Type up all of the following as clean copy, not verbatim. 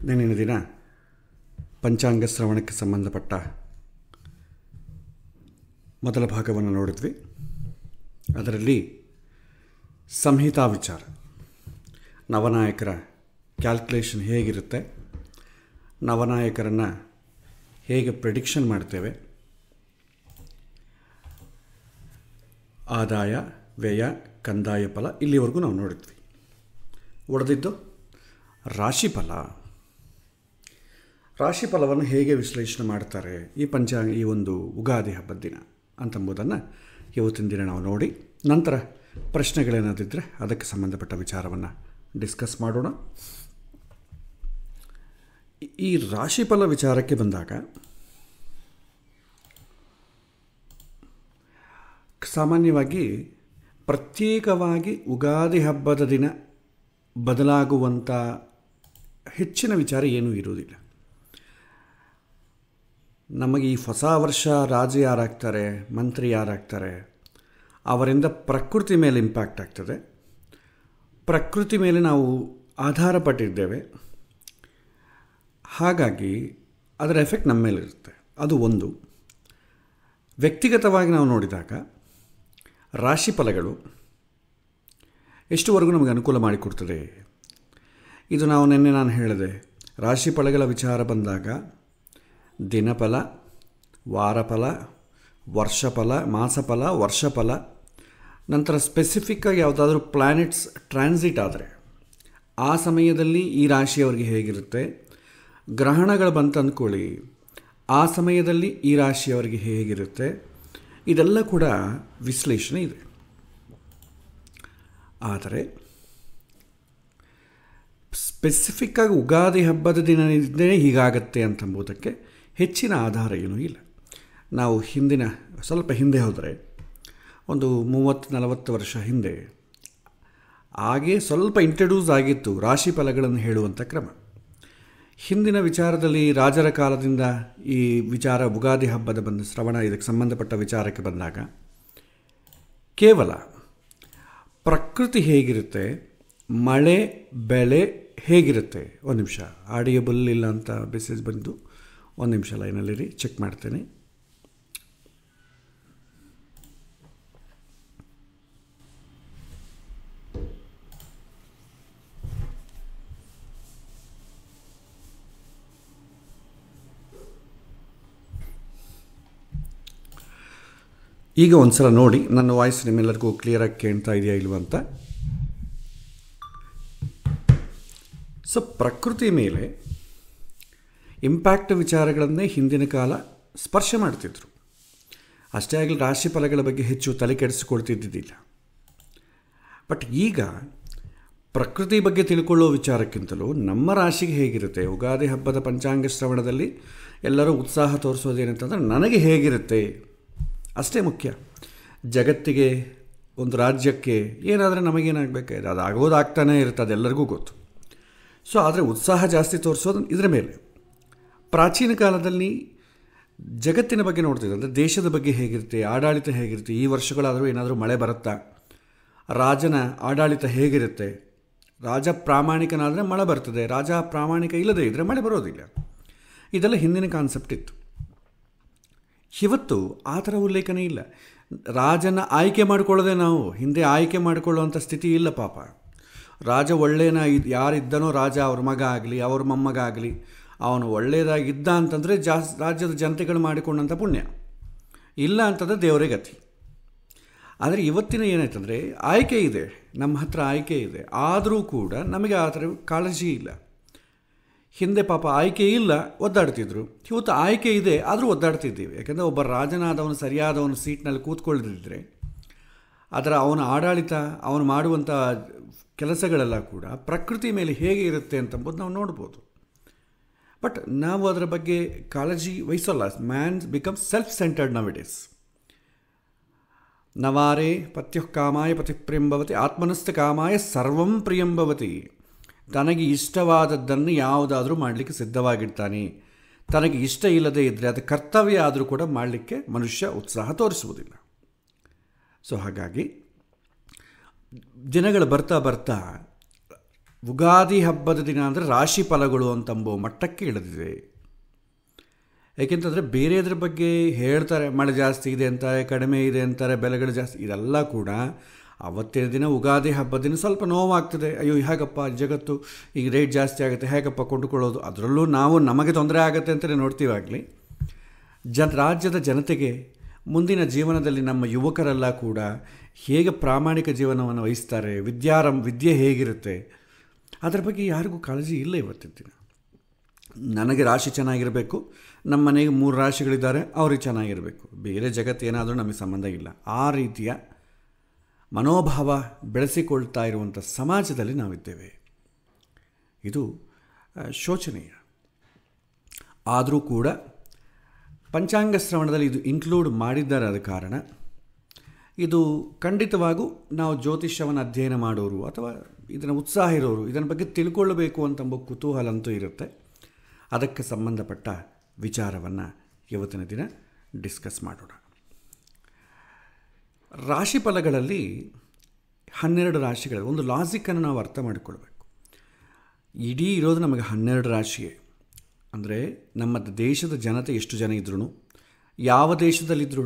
ನೆನ್ನಿನ ದಿನ ಪಂಚಾಂಗ ಶ್ರವಣಕ್ಕೆ ಸಂಬಂಧಪಟ್ಟ ಮೊದಲ ಭಾಗವನ್ನು ನೋಡಿದ್ವಿ. ಅದರಲ್ಲಿ ಸಂಹಿತಾ ವಿಚಾರ, ನವನಾಯಕರ ಕ್ಯಾಲ್ಕುಲೇಷನ್ ಹೇಗಿರುತ್ತೆ, ನವನಾಯಕರನ್ನು ಹೇಗೆ ಪ್ರೆಡಿಕ್ಷನ್ ಮಾಡ್ತೇವೆ, ಆದಾಯ ವ್ಯಯ ಕಂದಾಯ ಫಲ, ಇಲ್ಲಿವರೆಗೂ ನಾವು ನೋಡಿದ್ವಿ. ಉಳಿದಿದ್ದು ರಾಶಿಫಲವನ್ನು ಹೇಗೆ ವಿಶ್ಲೇಷಣೆ ಮಾಡ್ತಾರೆ ಈ ಒಂದು ಉಗಾದಿ ಹಬ್ಬದ ದಿನ ಅಂತಂಬುದನ್ನು ಇವತ್ತಿನ ದಿನ ನಾವು ನೋಡಿ, ನಂತರ ಪ್ರಶ್ನೆಗಳೇನಾದಿದ್ದರೆ ಅದಕ್ಕೆ ಸಂಬಂಧಪಟ್ಟ ವಿಚಾರವನ್ನು ಡಿಸ್ಕಸ್ ಮಾಡೋಣ. ಈ ರಾಶಿಫಲ ವಿಚಾರಕ್ಕೆ ಬಂದಾಗ ಸಾಮಾನ್ಯವಾಗಿ ಪ್ರತ್ಯೇಕವಾಗಿ ಉಗಾದಿ ಹಬ್ಬದ ದಿನ ಬದಲಾಗುವಂಥ ಹೆಚ್ಚಿನ ವಿಚಾರ ಏನೂ ಇರುವುದಿಲ್ಲ. ನಮಗೆ ಈ ಹೊಸ ವರ್ಷ ರಾಜ ಯಾರಾಗ್ತಾರೆ, ಮಂತ್ರಿ ಯಾರಾಗ್ತಾರೆ, ಅವರಿಂದ ಪ್ರಕೃತಿ ಮೇಲೆ ಇಂಪ್ಯಾಕ್ಟ್ ಆಗ್ತದೆ. ಪ್ರಕೃತಿ ಮೇಲೆ ನಾವು ಆಧಾರ ಪಟ್ಟಿದ್ದೇವೆ, ಹಾಗಾಗಿ ಅದರ ಎಫೆಕ್ಟ್ ನಮ್ಮ ಮೇಲಿರುತ್ತೆ. ಅದು ಒಂದು. ವ್ಯಕ್ತಿಗತವಾಗಿ ನಾವು ನೋಡಿದಾಗ ರಾಶಿಫಲಗಳು ಎಷ್ಟುವರೆಗೂ ನಮಗೆ ಅನುಕೂಲ ಮಾಡಿಕೊಡ್ತದೆ. ಇದು ನಾನು ಹೇಳಿದೆ, ರಾಶಿಫಲಗಳ ವಿಚಾರ ಬಂದಾಗ ದಿನಫಲ, ವಾರಫಲ, ವರ್ಷಫಲ, ಮಾಸಫಲ, ವರ್ಷಫಲ, ನಂತರ ಸ್ಪೆಸಿಫಿಕ್ಕಾಗಿ ಯಾವುದಾದ್ರೂ ಪ್ಲ್ಯಾನೆಟ್ಸ್ ಟ್ರಾನ್ಸಿಟ್ ಆದರೆ ಆ ಸಮಯದಲ್ಲಿ ಈ ರಾಶಿಯವರಿಗೆ ಹೇಗಿರುತ್ತೆ, ಗ್ರಹಣಗಳು ಬಂತು ಅಂದ್ಕೊಳ್ಳಿ, ಆ ಸಮಯದಲ್ಲಿ ಈ ರಾಶಿಯವರಿಗೆ ಹೇಗಿರುತ್ತೆ, ಇದೆಲ್ಲ ಕೂಡ ವಿಶ್ಲೇಷಣೆ ಇದೆ. ಆದರೆ ಸ್ಪೆಸಿಫಿಕ್ಕಾಗಿ ಉಗಾದಿ ಹಬ್ಬದ ದಿನವೇ ಹೀಗಾಗತ್ತೆ ಅಂತಂಬುದಕ್ಕೆ ಹೆಚ್ಚಿನ ಆಧಾರ ಏನೂ ಇಲ್ಲ. ನಾವು ಸ್ವಲ್ಪ ಹಿಂದೆ ಹೋದರೆ, ಒಂದು 30-40 ವರ್ಷ ಹಿಂದೆ ಹಾಗೇ ಸ್ವಲ್ಪ ಇಂಟ್ರಡ್ಯೂಸ್ ಆಗಿತ್ತು ರಾಶಿಫಲಗಳನ್ನು ಹೇಳುವಂಥ ಕ್ರಮ. ಹಿಂದಿನ ವಿಚಾರದಲ್ಲಿ ರಾಜರ ಕಾಲದಿಂದ ಈ ವಿಚಾರ ಉಗಾದಿ ಹಬ್ಬದ ಶ್ರವಣ ಇದಕ್ಕೆ ಸಂಬಂಧಪಟ್ಟ ವಿಚಾರಕ್ಕೆ ಬಂದಾಗ ಕೇವಲ ಪ್ರಕೃತಿ ಹೇಗಿರುತ್ತೆ, ಮಳೆ ಬೆಳೆ ಹೇಗಿರುತ್ತೆ, ಒಂದು ನಿಮಿಷ ಆಡಿಯಬಲ್ ಇಲ್ಲ ಅಂತ ಮೆಸೇಜ್ ಬಂದು, ಒಂದು ನಿಮಿಷ ಲೈನಲ್ಲಿರಿ, ಚೆಕ್ ಮಾಡ್ತೇನೆ. ಈಗ ಒಂದು ಸಲ ನೋಡಿ ನನ್ನ ವಾಯ್ಸ್ ನಿಮ್ಮೆಲ್ಲರಿಗೂ ಕ್ಲಿಯರಾಗಿ ಕೇಳ್ತಾ ಇದೆಯಾ ಇಲ್ವ ಅಂತ. ಸೊ ಪ್ರಕೃತಿ ಮೇಲೆ ಇಂಪ್ಯಾಕ್ಟ್ ವಿಚಾರಗಳನ್ನೇ ಹಿಂದಿನ ಕಾಲ ಸ್ಪರ್ಶ ಮಾಡ್ತಿದ್ರು. ಅಷ್ಟೇ ಆಗಲಿ ರಾಶಿಫಲಗಳ ಬಗ್ಗೆ ಹೆಚ್ಚು ತಲೆ ಕೆಡಿಸಿಕೊಳ್ತಿದ್ದಿದ್ದಿಲ್ಲ. ಬಟ್ ಈಗ ಪ್ರಕೃತಿ ಬಗ್ಗೆ ತಿಳ್ಕೊಳ್ಳೋ ವಿಚಾರಕ್ಕಿಂತಲೂ ನಮ್ಮ ರಾಶಿಗೆ ಹೇಗಿರುತ್ತೆ, ಉಗಾದಿ ಹಬ್ಬದ ಪಂಚಾಂಗ ಶ್ರವಣದಲ್ಲಿ ಎಲ್ಲರೂ ಉತ್ಸಾಹ ತೋರಿಸೋದೇನಂತಂದರೆ ನನಗೆ ಹೇಗಿರುತ್ತೆ ಅಷ್ಟೇ ಮುಖ್ಯ. ಜಗತ್ತಿಗೆ, ಒಂದು ರಾಜ್ಯಕ್ಕೆ ಏನಾದರೆ ನಮಗೇನಾಗಬೇಕಾಗಿದೆ, ಅದು ಆಗೋದಾಗ್ತಾನೇ ಇರುತ್ತೆ, ಅದೆಲ್ಲರಿಗೂ ಗೊತ್ತು. ಸೊ ಆದರೆ ಉತ್ಸಾಹ ಜಾಸ್ತಿ ತೋರಿಸೋದು ಇದರ ಮೇಲೆ. ಪ್ರಾಚೀನ ಕಾಲದಲ್ಲಿ ಜಗತ್ತಿನ ಬಗ್ಗೆ ನೋಡ್ತಿದ್ದೆ, ಅಂದರೆ ದೇಶದ ಬಗ್ಗೆ ಹೇಗಿರುತ್ತೆ, ಆಡಳಿತ ಹೇಗಿರುತ್ತೆ, ಈ ವರ್ಷಗಳಾದರೂ ಏನಾದರೂ ಮಳೆ ಬರುತ್ತಾ, ರಾಜನ ಆಡಳಿತ ಹೇಗಿರುತ್ತೆ, ರಾಜ ಪ್ರಾಮಾಣಿಕನಾದರೆ ಮಳೆ ಬರ್ತದೆ, ರಾಜ ಪ್ರಾಮಾಣಿಕ ಇಲ್ಲದೇ ಇದ್ದರೆ ಮಳೆ ಬರೋದಿಲ್ಲ. ಇದೆಲ್ಲ ಹಿಂದಿನ ಕಾನ್ಸೆಪ್ಟ್ ಇತ್ತು. ಇವತ್ತು ಆ ಥರ ಉಲ್ಲೇಖನೇ ಇಲ್ಲ. ರಾಜನ ಆಯ್ಕೆ ಮಾಡಿಕೊಳ್ಳೋದೇ ನಾವು, ಹಿಂದೆ ಆಯ್ಕೆ ಮಾಡಿಕೊಳ್ಳುವಂಥ ಸ್ಥಿತಿ ಇಲ್ಲ ಪಾಪ. ರಾಜ ಒಳ್ಳೆಯನ ಯಾರಿದ್ದನೋ ರಾಜ, ಅವ್ರ ಮಗ ಆಗಲಿ ಅವ್ರ ಮೊಮ್ಮಗ ಆಗಲಿ, ಅವನು ಒಳ್ಳೆಯದಾಗಿದ್ದ ಅಂತಂದರೆ ರಾಜ್ಯದ ಜನತೆಗಳು ಮಾಡಿಕೊಂಡಂಥ ಪುಣ್ಯ, ಇಲ್ಲ ಅಂತಂದರೆ ದೇವರೇ ಗತಿ. ಆದರೆ ಇವತ್ತಿನ ಏನಾಯ್ತಂದರೆ ಆಯ್ಕೆ ಇದೆ, ನಮ್ಮ ಹತ್ರ ಆಯ್ಕೆ ಇದೆ, ಆದರೂ ಕೂಡ ನಮಗೆ ಆ ಥರ ಕಾಳಜಿ ಇಲ್ಲ. ಹಿಂದೆ ಪಾಪ ಆಯ್ಕೆ ಇಲ್ಲ, ಒದ್ದಾಡ್ತಿದ್ರು. ಇವತ್ತು ಆಯ್ಕೆ ಇದೆ, ಆದರೂ ಒದ್ದಾಡ್ತಿದ್ದೀವಿ. ಯಾಕೆಂದರೆ ಒಬ್ಬ ರಾಜನಾದವನು ಸರಿಯಾದವನು ಸೀಟ್ನಲ್ಲಿ ಕೂತ್ಕೊಳ್ಳದಿದ್ದರೆ ಅವನ ಆಡಳಿತ, ಅವನು ಮಾಡುವಂಥ ಕೆಲಸಗಳೆಲ್ಲ ಕೂಡ ಪ್ರಕೃತಿ ಮೇಲೆ ಹೇಗೆ ಇರುತ್ತೆ ಅಂತಂಬುದು ನಾವು ನೋಡ್ಬೋದು. ಬಟ್ ನಾವು ಅದರ ಬಗ್ಗೆ ಕಾಳಜಿ ವಹಿಸೋಲ್ಲ. Man becomes self centered now it is. ನವಾರೇ ಪತ್ಯುಃ ಕಾಮಾಯ ಪತಿಪ್ರಿಯಂಭವತಿ ಆತ್ಮನಸ್ಥ ಕಾಮಾಯ ಸರ್ವಂ ಪ್ರಿಯಂಭವತಿ. ತನಗೆ ಇಷ್ಟವಾದದ್ದನ್ನು ಯಾವುದಾದ್ರೂ ಮಾಡಲಿಕ್ಕೆ ಸಿದ್ಧವಾಗಿರ್ತಾನೆ. ತನಗೆ ಇಷ್ಟ ಇಲ್ಲದೇ ಇದ್ದರೆ ಅದು ಕರ್ತವ್ಯ ಆದರೂ ಕೂಡ ಮಾಡಲಿಕ್ಕೆ ಮನುಷ್ಯ ಉತ್ಸಾಹ ತೋರಿಸುವುದಿಲ್ಲ. ಸೊ ಹಾಗಾಗಿ ದಿನಗಳು ಬರ್ತಾ ಬರ್ತಾ ಯುಗಾದಿ ಹಬ್ಬದ ದಿನ ಅಂದರೆ ರಾಶಿ ಫಲಗಳು ಅಂತಂಬೋ ಮಟ್ಟಕ್ಕೆ ಇಳಿದಿದೆ. ಏಕೆಂತಂದರೆ ಬೇರೆಯದ್ರ ಬಗ್ಗೆ ಹೇಳ್ತಾರೆ, ಮಳೆ ಜಾಸ್ತಿ ಇದೆ ಅಂತಾರೆ, ಕಡಿಮೆ ಇದೆ ಅಂತಾರೆ, ಬೆಲೆಗಳು ಜಾಸ್ತಿ, ಇದೆಲ್ಲ ಕೂಡ ಅವತ್ತಿನ ದಿನ ಯುಗಾದಿ ಹಬ್ಬದ ದಿನ ಸ್ವಲ್ಪ ನೋವಾಗ್ತದೆ. ಅಯ್ಯೋ ಹೇಗಪ್ಪ ಜಗತ್ತು ಈಗ ರೇಟ್ ಜಾಸ್ತಿ ಆಗುತ್ತೆ, ಹೇಗಪ್ಪ ಕೊಂಡುಕೊಳ್ಳೋದು, ಅದರಲ್ಲೂ ನಾವು ನಮಗೆ ತೊಂದರೆ ಆಗುತ್ತೆ ಅಂತಲೇ ನೋಡ್ತೀವಾಗಲಿ. ರಾಜ್ಯದ ಜನತೆಗೆ ಮುಂದಿನ ಜೀವನದಲ್ಲಿ ನಮ್ಮ ಯುವಕರೆಲ್ಲ ಕೂಡ ಹೇಗೆ ಪ್ರಾಮಾಣಿಕ ಜೀವನವನ್ನು ವಹಿಸ್ತಾರೆ, ವಿದ್ಯೆ ಹೇಗಿರುತ್ತೆ ಅದರ ಬಗ್ಗೆ ಯಾರಿಗೂ ಕಾಳಜಿ ಇಲ್ಲ ಇವತ್ತಿನ ದಿನ. ನನಗೆ ರಾಶಿ ಚೆನ್ನಾಗಿರಬೇಕು, ನಮ್ಮ ಮನೆಗೆ 3 ರಾಶಿಗಳಿದ್ದಾರೆ, ಅವ್ರಿಗೆ ಚೆನ್ನಾಗಿರಬೇಕು, ಬೇರೆ ಜಗತ್ತು ಏನಾದರೂ ನಮಗೆ ಸಂಬಂಧ ಇಲ್ಲ, ಆ ರೀತಿಯ ಮನೋಭಾವ ಬೆಳೆಸಿಕೊಳ್ತಾ ಇರುವಂಥ ಸಮಾಜದಲ್ಲಿ ನಾವಿದ್ದೇವೆ. ಇದು ಶೋಚನೀಯ. ಆದರೂ ಕೂಡ ಪಂಚಾಂಗ ಶ್ರವಣದಲ್ಲಿ ಇದು ಇನ್ಕ್ಲೂಡ್ ಮಾಡಿದ್ದಾರೆ. ಆದ ಕಾರಣ ಇದು ಖಂಡಿತವಾಗೂ ನಾವು ಜ್ಯೋತಿಷ್ಯವನ್ನು ಅಧ್ಯಯನ ಮಾಡೋರು ಅಥವಾ ಇದನ್ನು ಉತ್ಸಾಹ ಇರೋರು ಇದರ ಬಗ್ಗೆ ತಿಳ್ಕೊಳ್ಳಬೇಕು ಅಂತಂಬ ಕುತೂಹಲ ಅಂತೂ ಇರುತ್ತೆ. ಅದಕ್ಕೆ ಸಂಬಂಧಪಟ್ಟ ವಿಚಾರವನ್ನು ಇವತ್ತಿನ ದಿನ ಡಿಸ್ಕಸ್ ಮಾಡೋಣ. ರಾಶಿ ಫಲಗಳಲ್ಲಿ 12 ರಾಶಿಗಳು, ಒಂದು ಲಾಜಿಕನ್ನು ನಾವು ಅರ್ಥ ಮಾಡಿಕೊಳ್ಬೇಕು. ಇಡೀ ಇರೋದು ನಮಗೆ 12 ರಾಶಿಯೇ. ಅಂದರೆ ನಮ್ಮ ದೇಶದ ಜನತೆ ಎಷ್ಟು ಜನ ಇದ್ರೂ, ಯಾವ ದೇಶದಲ್ಲಿದ್ರೂ,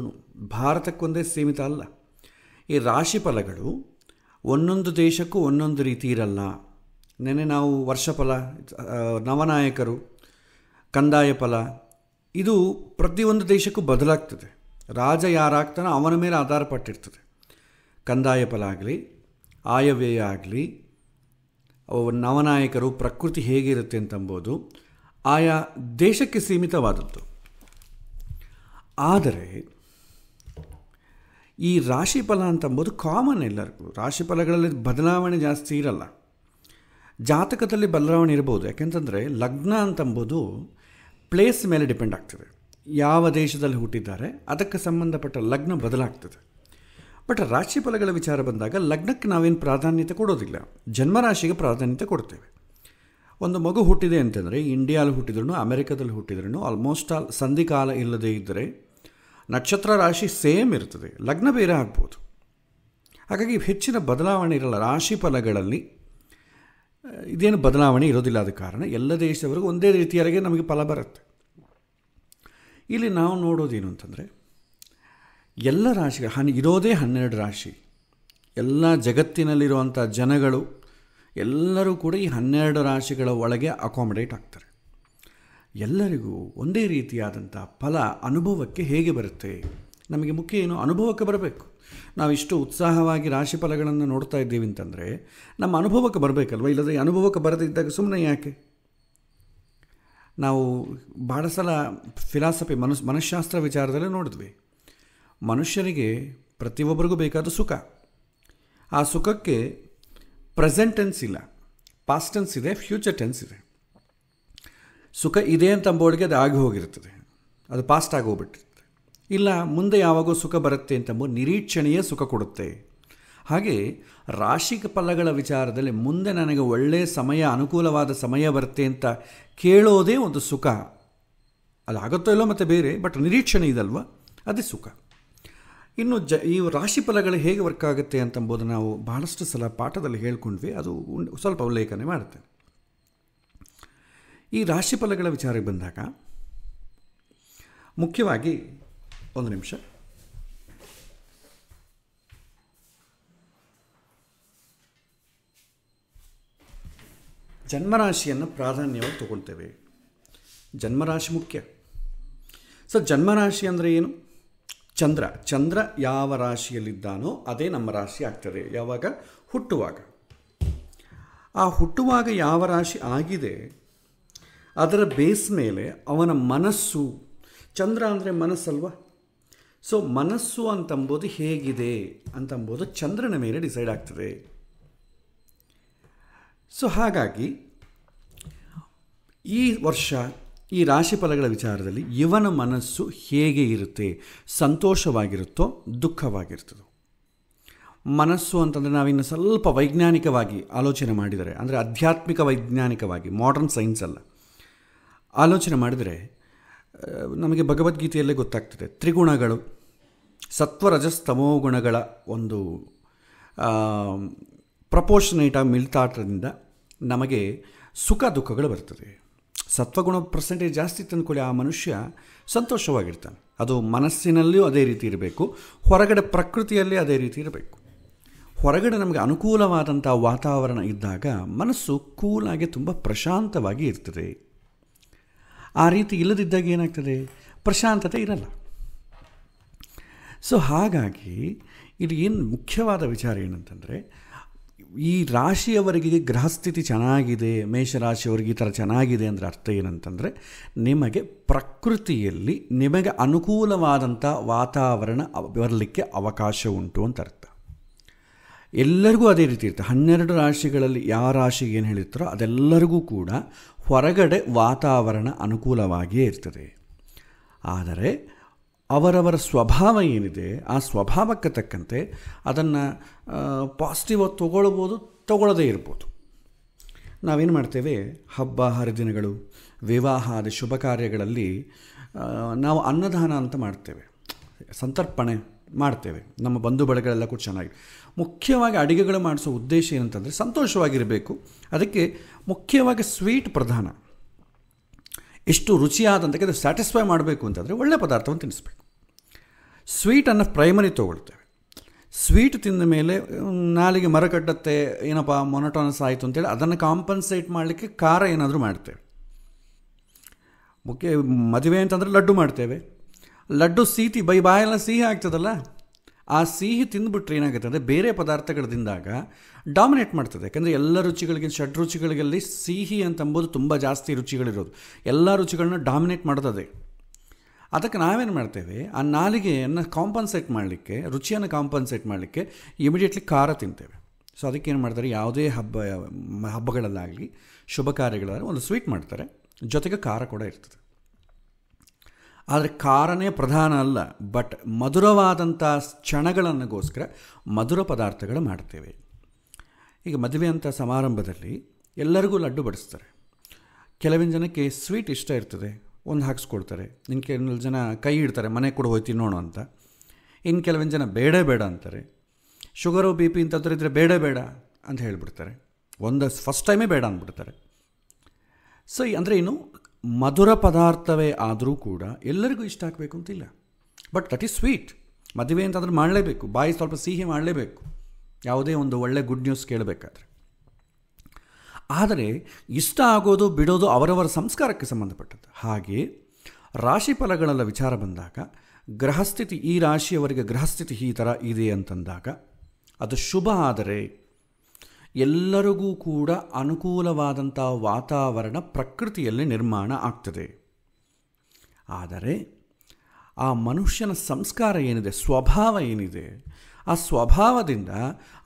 ಭಾರತಕ್ಕೊಂದೇ ಸೀಮಿತ ಅಲ್ಲ. ಈ ರಾಶಿ ಫಲಗಳು ಒಂದೊಂದು ದೇಶಕ್ಕೂ ಒಂದೊಂದು ರೀತಿ ಇರಲ್ಲ. ನೆನ್ನೆ ನಾವು ವರ್ಷಫಲ, ನವನಾಯಕರು, ಕಂದಾಯ ಫಲ, ಇದು ಪ್ರತಿಯೊಂದು ದೇಶಕ್ಕೂ ಬದಲಾಗ್ತದೆ. ರಾಜ ಯಾರಾಗ್ತಾನೋ ಅವನ ಮೇಲೆ ಆಧಾರ ಪಟ್ಟಿರ್ತದೆ. ಕಂದಾಯ ಫಲ ಆಗಲಿ, ಆಯವ್ಯಯ ಆಗಲಿ, ನವನಾಯಕರು, ಪ್ರಕೃತಿ ಹೇಗಿರುತ್ತೆ ಅಂತಂಬೋದು ಆಯಾ ದೇಶಕ್ಕೆ ಸೀಮಿತವಾದದ್ದು. ಆದರೆ ಈ ರಾಶಿಫಲ ಅಂತಂಬೋದು ಕಾಮನ್ ಎಲ್ಲರಿಗೂ. ರಾಶಿಫಲಗಳಲ್ಲಿ ಬದಲಾವಣೆ ಜಾಸ್ತಿ ಇರಲ್ಲ. ಜಾತಕದಲ್ಲಿ ಬದಲಾವಣೆ ಇರ್ಬೋದು, ಯಾಕೆಂತಂದರೆ ಲಗ್ನ ಅಂತಂಬೋದು ಪ್ಲೇಸ್ ಮೇಲೆ ಡಿಪೆಂಡ್ ಆಗ್ತದೆ. ಯಾವ ದೇಶದಲ್ಲಿ ಹುಟ್ಟಿದ್ದಾರೆ ಅದಕ್ಕೆ ಸಂಬಂಧಪಟ್ಟ ಲಗ್ನ ಬದಲಾಗ್ತದೆ. ಬಟ್ ರಾಶಿಫಲಗಳ ವಿಚಾರ ಬಂದಾಗ ಲಗ್ನಕ್ಕೆ ನಾವೇನು ಪ್ರಾಧಾನ್ಯತೆ ಕೊಡೋದಿಲ್ಲ, ಜನ್ಮರಾಶಿಗೆ ಪ್ರಾಧಾನ್ಯತೆ ಕೊಡ್ತೇವೆ. ಒಂದು ಮಗು ಹುಟ್ಟಿದೆ ಅಂತಂದರೆ ಇಂಡಿಯಾದಲ್ಲಿ ಹುಟ್ಟಿದ್ರೂ ಅಮೆರಿಕದಲ್ಲಿ ಹುಟ್ಟಿದ್ರೂ ಆಲ್ಮೋಸ್ಟ್ ಆಲ್ ಸಂಧಿಕಾಲ ಇಲ್ಲದೇ ಇದ್ದರೆ ನಕ್ಷತ್ರ ರಾಶಿ ಸೇಮ್ ಇರ್ತದೆ, ಲಗ್ನ ಬೇರೆ ಆಗ್ಬೋದು. ಹಾಗಾಗಿ ಹೆಚ್ಚಿನ ಬದಲಾವಣೆ ಇರಲ್ಲ ರಾಶಿ ಫಲಗಳಲ್ಲಿ. ಇದೇನು ಬದಲಾವಣೆ ಇರೋದಿಲ್ಲ. ಆದ ಕಾರಣ ಎಲ್ಲ ದೇಶದವರೆಗೂ ಒಂದೇ ರೀತಿಯಾಗಿ ನಮಗೆ ಫಲ ಬರುತ್ತೆ. ಇಲ್ಲಿ ನಾವು ನೋಡೋದೇನು ಅಂತಂದರೆ ಎಲ್ಲ ರಾಶಿಗಳು ಇರೋದೇ 12 ರಾಶಿ. ಎಲ್ಲ ಜಗತ್ತಿನಲ್ಲಿರುವಂಥ ಜನಗಳು ಎಲ್ಲರೂ ಕೂಡ ಈ 12 ರಾಶಿಗಳ ಒಳಗೆ ಅಕಾಮಡೇಟ್ ಆಗ್ತಾರೆ. ಎಲ್ಲರಿಗೂ ಒಂದೇ ರೀತಿಯಾದಂಥ ಫಲ ಅನುಭವಕ್ಕೆ ಹೇಗೆ ಬರುತ್ತೆ? ನಮಗೆ ಮುಖ್ಯ ಏನು? ಅನುಭವಕ್ಕೆ ಬರಬೇಕು. ನಾವಿಷ್ಟು ಉತ್ಸಾಹವಾಗಿ ರಾಶಿ ಫಲಗಳನ್ನು ನೋಡ್ತಾ ಇದ್ದೀವಿ ಅಂತಂದರೆ ನಮ್ಮ ಅನುಭವಕ್ಕೆ ಬರಬೇಕಲ್ವ. ಇಲ್ಲದೆ ಅನುಭವಕ್ಕೆ ಬರದಿದ್ದಾಗ ಸುಮ್ಮನೆ ಯಾಕೆ? ನಾವು ಭಾಳ ಸಲ ಫಿಲಾಸಫಿ ಮನಃಶಾಸ್ತ್ರ ವಿಚಾರದಲ್ಲೇ ನೋಡಿದ್ವಿ. ಮನುಷ್ಯರಿಗೆ ಪ್ರತಿಯೊಬ್ಬರಿಗೂ ಬೇಕಾದ ಸುಖ. ಆ ಸುಖಕ್ಕೆ ಪ್ರೆಸೆಂಟ್ ಟೆನ್ಸ್ ಇಲ್ಲ, ಪಾಸ್ಟ್ ಟೆನ್ಸ್ ಇದೆ, ಫ್ಯೂಚರ್ ಟೆನ್ಸ್ ಇದೆ. ಸುಖ ಇದೆ ಅಂತ ಅಂಬೋಳಿಗೆ ಅದು ಆಗಿ ಹೋಗಿರ್ತದೆ, ಅದು ಪಾಸ್ಟ್ ಆಗೋಗ್ಬಿಟ್ಟಿರ್ತದೆ. ಇಲ್ಲ ಮುಂದೆ ಯಾವಾಗೋ ಸುಖ ಬರುತ್ತೆ ಅಂತಂಬೋ ನಿರೀಕ್ಷಣೆಯೇ ಸುಖ ಕೊಡುತ್ತೆ. ಹಾಗೆ ರಾಶಿ ಫಲಗಳ ವಿಚಾರದಲ್ಲಿ ಮುಂದೆ ನನಗೆ ಒಳ್ಳೆಯ ಸಮಯ, ಅನುಕೂಲವಾದ ಸಮಯ ಬರುತ್ತೆ ಅಂತ ಕೇಳೋದೇ ಒಂದು ಸುಖ. ಅದಾಗುತ್ತೋ ಇಲ್ಲೋ ಮತ್ತು ಬೇರೆ, ಬಟ್ ನಿರೀಕ್ಷಣೆ ಇದಲ್ವ, ಅದೇ ಸುಖ. ಇನ್ನು ಈ ರಾಶಿ ಫಲಗಳು ಹೇಗೆ ವರ್ಕ್ ಆಗುತ್ತೆ ಅಂತಂಬೋದು ನಾವು ಬಹಳಷ್ಟು ಸಲ ಪಾಠದಲ್ಲಿ ಹೇಳ್ಕೊಂಡ್ವಿ. ಅದು ಸ್ವಲ್ಪ ಉಲ್ಲೇಖನೆ ಮಾಡುತ್ತೇನೆ. ಈ ರಾಶಿ ಫಲಗಳ ವಿಚಾರಕ್ಕೆ ಬಂದಾಗ ಮುಖ್ಯವಾಗಿ ಒಂದು ನಿಮಿಷ, ಜನ್ಮರಾಶಿಯನ್ನು ಪ್ರಾಧಾನ್ಯವಾಗಿ ತಗೊಳ್ತೇವೆ. ಜನ್ಮರಾಶಿ ಮುಖ್ಯ. ಸೊ ಜನ್ಮರಾಶಿ ಅಂದರೆ ಏನು? ಚಂದ್ರ ಯಾವ ರಾಶಿಯಲ್ಲಿದ್ದಾನೋ ಅದೇ ನಮ್ಮ ರಾಶಿ ಆಗ್ತದೆ. ಯಾವಾಗ? ಹುಟ್ಟುವಾಗ. ಆ ಹುಟ್ಟುವಾಗ ಯಾವ ರಾಶಿ ಆಗಿದೆ ಅದರ ಬೇಸ್ ಮೇಲೆ ಅವನ ಮನಸ್ಸು, ಚಂದ್ರ ಅಂದರೆ ಮನಸ್ಸಲ್ವ. ಸೊ ಮನಸ್ಸು ಅಂತಂಬೋದು ಹೇಗಿದೆ ಅಂತಂಬೋದು ಚಂದ್ರನ ಮೇಲೆ ಡಿಸೈಡ್ ಆಗ್ತದೆ. ಸೊ ಹಾಗಾಗಿ ಈ ವರ್ಷ ಈ ರಾಶಿ ಫಲಗಳ ವಿಚಾರದಲ್ಲಿ ಇವನ ಮನಸ್ಸು ಹೇಗೆ ಇರುತ್ತೆ? ಸಂತೋಷವಾಗಿರುತ್ತೋ ದುಃಖವಾಗಿರ್ತದೋ? ಮನಸ್ಸು ಅಂತಂದರೆ ನಾವಿನ್ನು ಸ್ವಲ್ಪ ವೈಜ್ಞಾನಿಕವಾಗಿ ಆಲೋಚನೆ ಮಾಡಿದರೆ, ಅಂದರೆ ಆಧ್ಯಾತ್ಮಿಕ ವೈಜ್ಞಾನಿಕವಾಗಿ, ಮಾಡರ್ನ್ ಸೈನ್ಸ್ ಅಲ್ಲ, ಆಲೋಚನೆ ಮಾಡಿದರೆ ನಮಗೆ ಭಗವದ್ಗೀತೆಯಲ್ಲೇ ಗೊತ್ತಾಗ್ತದೆ. ತ್ರಿಗುಣಗಳು, ಸತ್ವರಜಸ್ತಮೋ ಗುಣಗಳ ಒಂದು ಪ್ರಪೋರ್ಷನೇಟಾಗಿ ಮಿಳ್ತಾಟದಿಂದ ನಮಗೆ ಸುಖ ದುಃಖಗಳು ಬರ್ತದೆ. ಸತ್ವಗುಣ ಪರ್ಸೆಂಟೇಜ್ ಜಾಸ್ತಿ ತಂದ್ಕೊಳ್ಳಿ, ಆ ಮನುಷ್ಯ ಸಂತೋಷವಾಗಿರ್ತಾನೆ. ಅದು ಮನಸ್ಸಿನಲ್ಲಿಯೂ ಅದೇ ರೀತಿ ಇರಬೇಕು, ಹೊರಗಡೆ ಪ್ರಕೃತಿಯಲ್ಲಿ ಅದೇ ರೀತಿ ಇರಬೇಕು. ಹೊರಗಡೆ ನಮಗೆ ಅನುಕೂಲವಾದಂಥ ವಾತಾವರಣ ಇದ್ದಾಗ ಮನಸ್ಸು ಕೂಲಾಗಿ ತುಂಬ ಪ್ರಶಾಂತವಾಗಿ ಇರ್ತದೆ. ಆ ರೀತಿ ಇಲ್ಲದಿದ್ದಾಗ ಏನಾಗ್ತದೆ, ಪ್ರಶಾಂತತೆ ಇರಲ್ಲ. ಸೊ ಹಾಗಾಗಿ ಇಲ್ಲಿ ಏನು ಮುಖ್ಯವಾದ ವಿಚಾರ ಏನಂತಂದರೆ, ಈ ರಾಶಿಯವರಿಗೆ ಗ್ರಹಸ್ಥಿತಿ ಚೆನ್ನಾಗಿದೆ, ಮೇಷರಾಶಿಯವರಿಗೆ ಈ ಥರ ಚೆನ್ನಾಗಿದೆ ಅಂದರೆ ಅರ್ಥ ಏನಂತಂದರೆ, ನಿಮಗೆ ಪ್ರಕೃತಿಯಲ್ಲಿ ನಿಮಗೆ ಅನುಕೂಲವಾದಂಥ ವಾತಾವರಣ ಬರಲಿಕ್ಕೆ ಅವಕಾಶ ಉಂಟು ಅಂತ ಅರ್ಥ. ಎಲ್ಲರಿಗೂ ಅದೇ ರೀತಿ ಇರುತ್ತೆ. 12 ರಾಶಿಗಳಲ್ಲಿ ಯಾವ ರಾಶಿಗೆ ಏನು ಹೇಳಿರ್ತಾರೋ ಅದೆಲ್ಲರಿಗೂ ಕೂಡ ಹೊರಗಡೆ ವಾತಾವರಣ ಅನುಕೂಲವಾಗಿಯೇ ಇರ್ತದೆ. ಆದರೆ ಅವರವರ ಸ್ವಭಾವ ಏನಿದೆ ಆ ಸ್ವಭಾವಕ್ಕೆ ತಕ್ಕಂತೆ ಅದನ್ನು ಪಾಸಿಟಿವ್ ತೊಗೊಳ್ಬೋದು, ತಗೊಳ್ಳದೇ ಇರ್ಬೋದು. ನಾವೇನು ಮಾಡ್ತೇವೆ, ಹಬ್ಬ ಹರಿದಿನಗಳು, ವಿವಾಹಾದಿ ಶುಭ ಕಾರ್ಯಗಳಲ್ಲಿ ನಾವು ಅನ್ನದಾನ ಅಂತ ಮಾಡ್ತೇವೆ, ಸಂತರ್ಪಣೆ ಮಾಡ್ತೇವೆ. ನಮ್ಮ ಬಂಧು ಬಳಗಳೆಲ್ಲ ಕೂಡ ಚೆನ್ನಾಗಿ. ಮುಖ್ಯವಾಗಿ ಅಡುಗೆಗಳು ಮಾಡಿಸೋ ಉದ್ದೇಶ ಏನಂತಂದರೆ ಸಂತೋಷವಾಗಿರಬೇಕು. ಅದಕ್ಕೆ ಮುಖ್ಯವಾಗಿ ಸ್ವೀಟ್ ಪ್ರಧಾನ. ಎಷ್ಟು ರುಚಿಯಾದಂಥ ಸ್ಯಾಟಿಸ್ಫೈ ಮಾಡಬೇಕು ಅಂತಂದರೆ ಒಳ್ಳೆಯ ಪದಾರ್ಥವನ್ನು ತಿನ್ನಿಸ್ಬೇಕು. ಸ್ವೀಟನ್ನು ಪ್ರೈಮರಿ ತೊಗೊಳ್ತೇವೆ. ಸ್ವೀಟ್ ತಿಂದ ಮೇಲೆ ನಾಲಿಗೆ ಮರ ಕಟ್ಟತ್ತೆ, ಏನಪ್ಪ ಮೊನಟೋನಸ್ ಆಯಿತು ಅಂತೇಳಿ ಅದನ್ನು ಕಾಂಪನ್ಸೇಟ್ ಮಾಡಲಿಕ್ಕೆ ಖಾರ ಏನಾದರೂ ಮಾಡ್ತೇವೆ. ಮುಖ್ಯ ಮದುವೆ ಅಂತಂದರೆ ಲಡ್ಡು ಮಾಡ್ತೇವೆ. ಲಡ್ಡು ಸಿಹಿ ಬಾಯೆಲ್ಲ ಸಿಹಿ ಆಗ್ತದಲ್ಲ, ಆ ಸಿಹಿ ತಿಂದುಬಿಟ್ರೆ ಏನಾಗುತ್ತೆ ಅಂದರೆ ಬೇರೆ ಪದಾರ್ಥಗಳು ತಿಂದಾಗ ಡಾಮಿನೇಟ್ ಮಾಡ್ತದೆ. ಯಾಕಂದರೆ ಎಲ್ಲ ರುಚಿಗಳಿಗೆ, ಷಡ್ರುಚಿಗಳಿಗಲ್ಲಿ ಸಿಹಿ ಅಂತಂಬೋದು ತುಂಬ ಜಾಸ್ತಿ ರುಚಿಗಳಿರೋದು. ಎಲ್ಲ ರುಚಿಗಳನ್ನ ಡಾಮಿನೇಟ್ ಮಾಡ್ತದೆ. ಅದಕ್ಕೆ ನಾವೇನು ಮಾಡ್ತೇವೆ, ಆ ನಾಲಿಗೆಯನ್ನು ಕಾಂಪನ್ಸೇಟ್ ಮಾಡಲಿಕ್ಕೆ, ರುಚಿಯನ್ನು ಕಾಂಪನ್ಸೇಟ್ ಮಾಡಲಿಕ್ಕೆ ಇಮಿಡಿಯೇಟ್ಲಿ ಖಾರ ತಿಂತೇವೆ. ಸೊ ಅದಕ್ಕೆ ಏನು ಮಾಡ್ತಾರೆ, ಯಾವುದೇ ಹಬ್ಬಗಳಲ್ಲಾಗಲಿ ಶುಭ ಕಾರ್ಯಗಳಾಗಲಿ ಒಂದು ಸ್ವೀಟ್ ಮಾಡ್ತಾರೆ, ಜೊತೆಗೆ ಖಾರ ಕೂಡ ಇರ್ತದೆ. ಆದರೆ ಖಾರನೇ ಪ್ರಧಾನ ಅಲ್ಲ, ಬಟ್ ಮಧುರವಾದಂಥ ಕ್ಷಣಗಳನ್ನಿಗೋಸ್ಕರ ಮಧುರ ಪದಾರ್ಥಗಳು ಮಾಡ್ತೇವೆ. ಈಗ ಮದುವೆ ಅಂತ ಸಮಾರಂಭದಲ್ಲಿ ಎಲ್ಲರಿಗೂ ಲಡ್ಡು ಬಡಿಸ್ತಾರೆ. ಕೆಲವಿನ ಜನಕ್ಕೆ ಸ್ವೀಟ್ ಇಷ್ಟ ಇರ್ತದೆ, ಒಂದು ಹಾಕ್ಸ್ಕೊಳ್ತಾರೆ. ಇನ್ನು ಕೆಲವು ಜನ ಕೈ ಇಡ್ತಾರೆ, ಮನೆ ಕೂಡ ಹೋಗಿ ತಿನ್ನೋಣ ಅಂತ. ಇನ್ನು ಕೆಲವಿನ ಜನ ಬೇಡ ಅಂತಾರೆ. ಶುಗರು ಬಿ ಪಿ ಇಂಥದ್ದು ಇದ್ದರೆ ಬೇಡ ಅಂತ ಹೇಳಿಬಿಡ್ತಾರೆ. ಫಸ್ಟ್ ಟೈಮೇ ಬೇಡ ಅಂದ್ಬಿಡ್ತಾರೆ. ಸೊ ಅಂದರೆ ಏನು, ಮಧುರ ಪದಾರ್ಥವೇ ಆದರೂ ಕೂಡ ಎಲ್ಲರಿಗೂ ಇಷ್ಟ ಆಗಬೇಕು ಅಂತಿಲ್ಲ. But that is sweet. ಮದುವೆ ಅಂತಂದ್ರೆ ಮಾಡಲೇಬೇಕು, ಬಾಯಿ ಸ್ವಲ್ಪ ಸಿಹಿ ಮಾಡಲೇಬೇಕು, ಯಾವುದೇ ಒಂದು ಒಳ್ಳೆ ಗುಡ್ ನ್ಯೂಸ್ ಕೇಳಬೇಕಾದ್ರೆ. ಆದರೆ ಇಷ್ಟ ಆಗೋದು ಬಿಡೋದು ಅವರವರ ಸಂಸ್ಕಾರಕ್ಕೆ ಸಂಬಂಧಪಟ್ಟದ್ದು. ಹಾಗೆ ರಾಶಿ ಫಲಗಳೆಲ್ಲ ವಿಚಾರ ಬಂದಾಗ ಗ್ರಹಸ್ಥಿತಿ, ಈ ರಾಶಿಯವರಿಗೆ ಗ್ರಹಸ್ಥಿತಿ ಈ ಥರ ಇದೆ ಅಂತಂದಾಗ ಅದು ಶುಭ ಆದರೆ ಎಲ್ಲರಿಗೂ ಕೂಡ ಅನುಕೂಲವಾದಂಥ ವಾತಾವರಣ ಪ್ರಕೃತಿಯಲ್ಲಿ ನಿರ್ಮಾಣ ಆಗ್ತದೆ. ಆದರೆ ಆ ಮನುಷ್ಯನ ಸಂಸ್ಕಾರ ಏನಿದೆ, ಸ್ವಭಾವ ಏನಿದೆ, ಆ ಸ್ವಭಾವದಿಂದ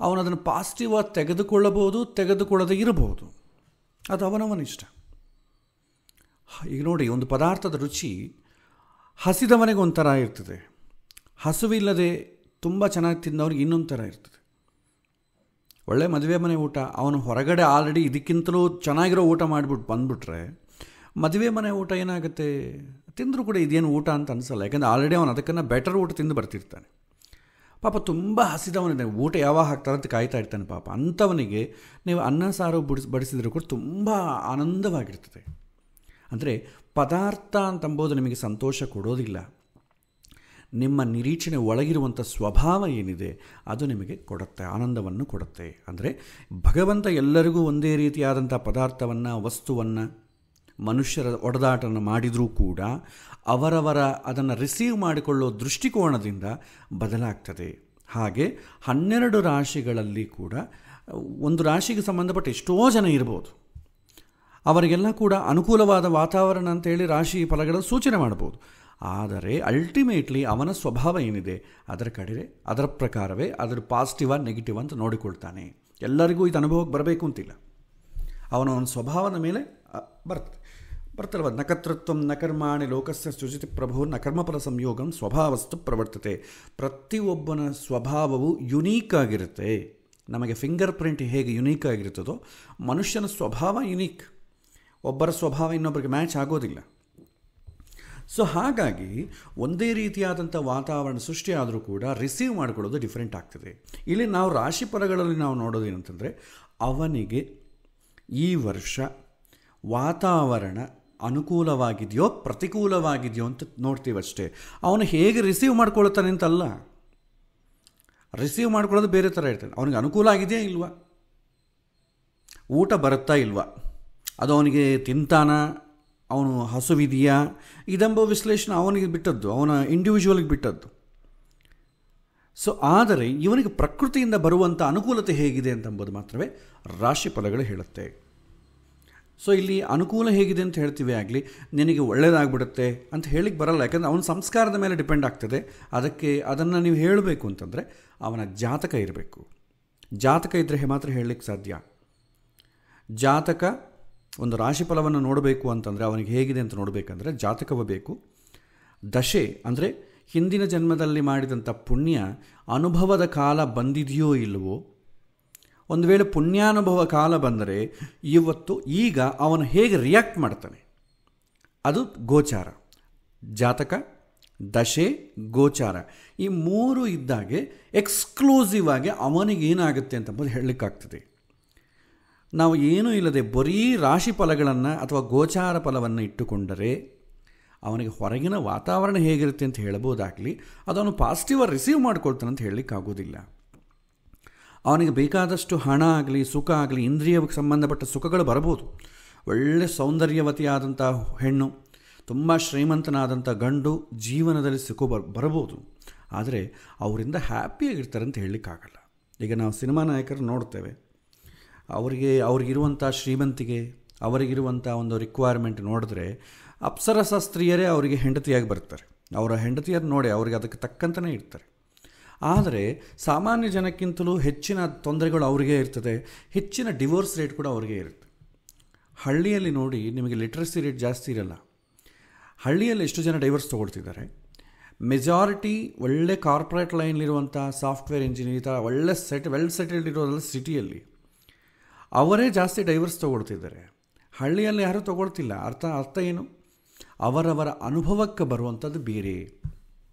ಅವನದನ್ನು ಪಾಸಿಟಿವ್ ಆಗಿ ತೆಗೆದುಕೊಳ್ಳಬಹುದು, ತೆಗೆದುಕೊಳ್ಳದೆ ಇರಬಹುದು. ಅದು ಅವನವನಿಷ್ಟ. ಈಗ ನೋಡಿ, ಒಂದು ಪದಾರ್ಥದ ರುಚಿ ಹಸಿದವನಿಗೆ ಒಂಥರ ಇರ್ತದೆ, ಹಸುವಿಲ್ಲದೆ ತುಂಬ ಚೆನ್ನಾಗಿ ತಿನ್ನೋರಿಗೆ ಇನ್ನೊಂದು ಥರ ಇರ್ತದೆ. ಒಳ್ಳೆ ಮದುವೆ ಮನೆ ಊಟ, ಅವನು ಹೊರಗಡೆ ಆಲ್ರೆಡಿ ಇದಕ್ಕಿಂತಲೂ ಚೆನ್ನಾಗಿರೋ ಊಟ ಮಾಡಿಬಿಟ್ಟು ಬಂದುಬಿಟ್ರೆ ಮದುವೆ ಮನೆ ಊಟ ಏನಾಗುತ್ತೆ, ತಿಂದರೂ ಕೂಡ ಇದೇನು ಊಟ ಅಂತ ಅನಿಸಲ್ಲ. ಯಾಕಂದರೆ ಆಲ್ರೆಡಿ ಅವನು ಅದಕ್ಕನ್ನು ಬೆಟರ್ ಊಟ ತಿಂದು ಬರ್ತಿರ್ತಾನೆ. ಪಾಪ ತುಂಬ ಹಸಿದವನಿದೆ, ಊಟ ಯಾವಾಗ ಹಾಕ್ತಾರಂತ ಕಾಯ್ತಾ ಇರ್ತಾನೆ ಪಾಪ. ಅಂಥವನಿಗೆ ನೀವು ಅನ್ನ ಸಾರು ಬಡಿಸಿದರೂ ಕೂಡ ತುಂಬ ಆನಂದವಾಗಿರ್ತದೆ. ಅಂದರೆ ಪದಾರ್ಥ ಅಂತಂಬೋದು ನಿಮಗೆ ಸಂತೋಷ ಕೊಡೋದಿಲ್ಲ, ನಿಮ್ಮ ನಿರೀಕ್ಷಣೆ ಒಳಗಿರುವಂಥ ಸ್ವಭಾವ ಏನಿದೆ ಅದು ನಿಮಗೆ ಕೊಡುತ್ತೆ, ಆನಂದವನ್ನು ಕೊಡುತ್ತೆ. ಅಂದರೆ ಭಗವಂತ ಎಲ್ಲರಿಗೂ ಒಂದೇ ರೀತಿಯಾದಂಥ ಪದಾರ್ಥವನ್ನು, ವಸ್ತುವನ್ನು, ಮನುಷ್ಯರ ಒಡೆದಾಟವನ್ನು ಮಾಡಿದರೂ ಕೂಡ ಅವರವರ ಅದನ್ನು ರಿಸೀವ್ ಮಾಡಿಕೊಳ್ಳೋ ದೃಷ್ಟಿಕೋನದಿಂದ ಬದಲಾಗ್ತದೆ. ಹಾಗೆ 12 ರಾಶಿಗಳಲ್ಲಿ ಕೂಡ ಒಂದು ರಾಶಿಗೆ ಸಂಬಂಧಪಟ್ಟ ಎಷ್ಟೋ ಜನ ಇರ್ಬೋದು. ಅವರಿಗೆಲ್ಲ ಕೂಡ ಅನುಕೂಲವಾದ ವಾತಾವರಣ ಅಂತೇಳಿ ರಾಶಿ ಫಲಗಳ ಸೂಚನೆ ಮಾಡ್ಬೋದು. ಆದರೆ ಅಲ್ಟಿಮೇಟ್ಲಿ ಅವನ ಸ್ವಭಾವ ಏನಿದೆ ಅದರ ಕಡೆ, ಅದರ ಪ್ರಕಾರವೇ ಅದರ ಪಾಸಿಟಿವ್ ನೆಗೆಟಿವ್ ಅಂತ ನೋಡಿಕೊಳ್ತಾನೆ. ಎಲ್ಲರಿಗೂ ಇದು ಅನುಭವಕ್ಕೆ ಬರಬೇಕು ಅಂತಿಲ್ಲ, ಅವನ ಸ್ವಭಾವದ ಮೇಲೆ ಬರ್ತಲ್ವ. ನಕರ್ತೃತ್ವ ನಕರ್ಮಾಣಿ ಲೋಕಸ್ಯ ಸೃಜತಿ ಪ್ರಭು ನಕರ್ಮಫಲ ಸಂಯೋಗಂ ಸ್ವಭಾವಸ್ತು ಪ್ರವರ್ತತೆ. ಪ್ರತಿಯೊಬ್ಬನ ಸ್ವಭಾವವು ಯುನೀಕ್ ಆಗಿರುತ್ತೆ. ನಮಗೆ ಫಿಂಗರ್ ಪ್ರಿಂಟ್ ಹೇಗೆ ಯುನೀಕ್ ಆಗಿರ್ತದೋ ಮನುಷ್ಯನ ಸ್ವಭಾವ ಯುನೀಕ್. ಒಬ್ಬರ ಸ್ವಭಾವ ಇನ್ನೊಬ್ಬರಿಗೆ ಮ್ಯಾಚ್ ಆಗೋದಿಲ್ಲ. ಸೊ ಹಾಗಾಗಿ ಒಂದೇ ರೀತಿಯಾದಂಥ ವಾತಾವರಣ ಸೃಷ್ಟಿಯಾದರೂ ಕೂಡ ರಿಸೀವ್ ಮಾಡಿಕೊಳ್ಳೋದು ಡಿಫ್ರೆಂಟ್ ಆಗ್ತದೆ. ಇಲ್ಲಿ ನಾವು ರಾಶಿ ಫಲಗಳಲ್ಲಿ ನಾವು ನೋಡೋದೇನಂತಂದರೆ, ಅವನಿಗೆ ಈ ವರ್ಷ ವಾತಾವರಣ ಅನುಕೂಲವಾಗಿದೆಯೋ ಪ್ರತಿಕೂಲವಾಗಿದೆಯೋ ಅಂತ ನೋಡ್ತೀವಷ್ಟೇ. ಅವನು ಹೇಗೆ ರಿಸೀವ್ ಮಾಡ್ಕೊಳ್ತಾನೆ ಅಂತಲ್ಲ, ರಿಸೀವ್ ಮಾಡ್ಕೊಳ್ಳೋದು ಬೇರೆ ಥರ ಇರ್ತಾನೆ. ಅವನಿಗೆ ಅನುಕೂಲ ಆಗಿದೆಯಾ ಇಲ್ವಾ, ಊಟ ಬರುತ್ತಾ ಇಲ್ವಾ, ಅದು ಅವನಿಗೆ ತಿಂತಾನ, ಅವನು ಹಸುವಿದೆಯಾ, ಇದೆಂಬ ವಿಶ್ಲೇಷಣೆ ಅವನಿಗೆ ಬಿಟ್ಟದ್ದು, ಅವನ ಇಂಡಿವಿಜುವಲ್ಗೆ ಬಿಟ್ಟದ್ದು. ಸೊ ಆದರೆ ಇವನಿಗೆ ಪ್ರಕೃತಿಯಿಂದ ಬರುವಂಥ ಅನುಕೂಲತೆ ಹೇಗಿದೆ ಅಂತಂಬುದು ಮಾತ್ರವೇ ರಾಶಿ ಫಲಗಳು ಹೇಳುತ್ತೆ. ಸೊ ಇಲ್ಲಿ ಅನುಕೂಲ ಹೇಗಿದೆ ಅಂತ ಹೇಳ್ತೀವಿ ಆಗಲಿ, ನಿನಗೆ ಒಳ್ಳೆಯದಾಗ್ಬಿಡುತ್ತೆ ಅಂತ ಹೇಳಿಕ್ಕೆ ಬರಲ್ಲ. ಯಾಕಂದರೆ ಅವನ ಸಂಸ್ಕಾರದ ಮೇಲೆ ಡಿಪೆಂಡ್ ಆಗ್ತದೆ. ಅದನ್ನು ನೀವು ಹೇಳಬೇಕು ಅಂತಂದರೆ ಅವನ ಜಾತಕ ಇರಬೇಕು. ಜಾತಕ ಇದ್ದರೆ ಮಾತ್ರ ಹೇಳಲಿಕ್ಕೆ ಸಾಧ್ಯ. ಜಾತಕ, ಒಂದು ರಾಶಿ ಫಲವನ್ನು ನೋಡಬೇಕು ಅಂತಂದರೆ ಅವನಿಗೆ ಹೇಗಿದೆ ಅಂತ ನೋಡಬೇಕಂದ್ರೆ ಜಾತಕವೇ ಬೇಕು. ದಶೆ ಅಂದರೆ ಹಿಂದಿನ ಜನ್ಮದಲ್ಲಿ ಮಾಡಿದಂಥ ಪುಣ್ಯ ಅನುಭವದ ಕಾಲ ಬಂದಿದೆಯೋ ಇಲ್ಲವೋ. ಒಂದು ವೇಳೆ ಪುಣ್ಯಾನುಭವ ಕಾಲ ಬಂದರೆ ಈಗ ಅವನು ಹೇಗೆ ರಿಯಾಕ್ಟ್ ಮಾಡ್ತಾನೆ, ಅದು ಗೋಚಾರ. ಜಾತಕ, ದಶೆ, ಗೋಚಾರ ಈ ಮೂರು ಇದ್ದಾಗೆ ಎಕ್ಸ್ಕ್ಲೂಸಿವ್ ಆಗಿ ಅವನಿಗೇನಾಗುತ್ತೆ ಅಂತಂಬುದು ಹೇಳಲಿಕ್ಕಾಗ್ತದೆ. ನಾವು ಏನೂ ಇಲ್ಲದೆ ಬರೀ ರಾಶಿ ಫಲಗಳನ್ನು ಅಥವಾ ಗೋಚಾರ ಫಲವನ್ನು ಇಟ್ಟುಕೊಂಡರೆ ಅವನಿಗೆ ಹೊರಗಿನ ವಾತಾವರಣ ಹೇಗಿರುತ್ತೆ ಅಂತ ಹೇಳ್ಬೋದಾಗಲಿ, ಅದವನು ಪಾಸಿಟಿವ್ ರಿಸೀವ್ ಮಾಡ್ಕೊಳ್ತಾನೆ ಅಂತ ಹೇಳಲಿಕ್ಕಾಗೋದಿಲ್ಲ. ಅವನಿಗೆ ಬೇಕಾದಷ್ಟು ಹಣ ಆಗಲಿ, ಸುಖ ಆಗಲಿ, ಇಂದ್ರಿಯಕ್ಕೆ ಸಂಬಂಧಪಟ್ಟ ಸುಖಗಳು ಬರ್ಬೋದು. ಒಳ್ಳೆ ಸೌಂದರ್ಯವತಿಯಾದಂಥ ಹೆಣ್ಣು, ತುಂಬ ಶ್ರೀಮಂತನಾದಂಥ ಗಂಡು ಜೀವನದಲ್ಲಿ ಸುಖ ಬರಬಹುದು. ಆದರೆ ಅವರಿಂದ ಹ್ಯಾಪಿಯಾಗಿರ್ತಾರೆ ಅಂತ ಹೇಳಲಿಕ್ಕಾಗಲ್ಲ. ಈಗ ನಾವು ಸಿನಿಮಾ ನಾಯಕರು ನೋಡ್ತೇವೆ, ಅವ್ರಿಗಿರುವಂಥ ಶ್ರೀಮಂತಿಗೆ, ಅವರಿಗಿರುವಂಥ ಒಂದು ರಿಕ್ವೈರ್ಮೆಂಟ್ ನೋಡಿದ್ರೆ ಅಪ್ಸರಸ ಸ್ತ್ರೀಯರೇ ಅವರಿಗೆ ಹೆಂಡತಿಯಾಗಿ ಬರ್ತಾರೆ. ಅವರ ಹೆಂಡತಿಯರು ನೋಡಿ ಅವರಿಗೆ ಅದಕ್ಕೆ ತಕ್ಕಂತಲೇ ಇರ್ತಾರೆ. ಆದರೆ ಸಾಮಾನ್ಯ ಜನಕ್ಕಿಂತಲೂ ಹೆಚ್ಚಿನ ತೊಂದರೆಗಳು ಅವರಿಗೆ ಇರ್ತದೆ, ಹೆಚ್ಚಿನ ಡಿವೋರ್ಸ್ ರೇಟ್ ಕೂಡ ಅವರಿಗೆ ಇರುತ್ತೆ. ಹಳ್ಳಿಯಲ್ಲಿ ನೋಡಿ ನಿಮಗೆ ಲಿಟ್ರಸಿ ರೇಟ್ ಜಾಸ್ತಿ ಇರಲ್ಲ. ಹಳ್ಳಿಯಲ್ಲಿ ಎಷ್ಟು ಜನ ಡೈವರ್ಸ್ ತೊಗೊಳ್ತಿದ್ದಾರೆ, ಮೆಜಾರಿಟಿ ಒಳ್ಳೆ ಕಾರ್ಪೊರೇಟ್ ಲೈನ್ಲಿರುವಂಥ ಸಾಫ್ಟ್ವೇರ್ ಇಂಜಿನಿಯರ್ ಈ ಥರ ಒಳ್ಳೆ ವೆಲ್ ಸೆಟಲ್ಡ್ ಇರೋದಲ್ಲ ಸಿಟಿಯಲ್ಲಿ, ಅವರೇ ಜಾಸ್ತಿ ಡೈವರ್ಸ್ ತೊಗೊಳ್ತಿದ್ದಾರೆ. ಹಳ್ಳಿಯಲ್ಲಿ ಯಾರೂ ತೊಗೊಳ್ತಿಲ್ಲ. ಅರ್ಥ ಏನು, ಅವರವರ ಅನುಭವಕ್ಕೆ ಬರುವಂಥದ್ದು ಬೇರೆ.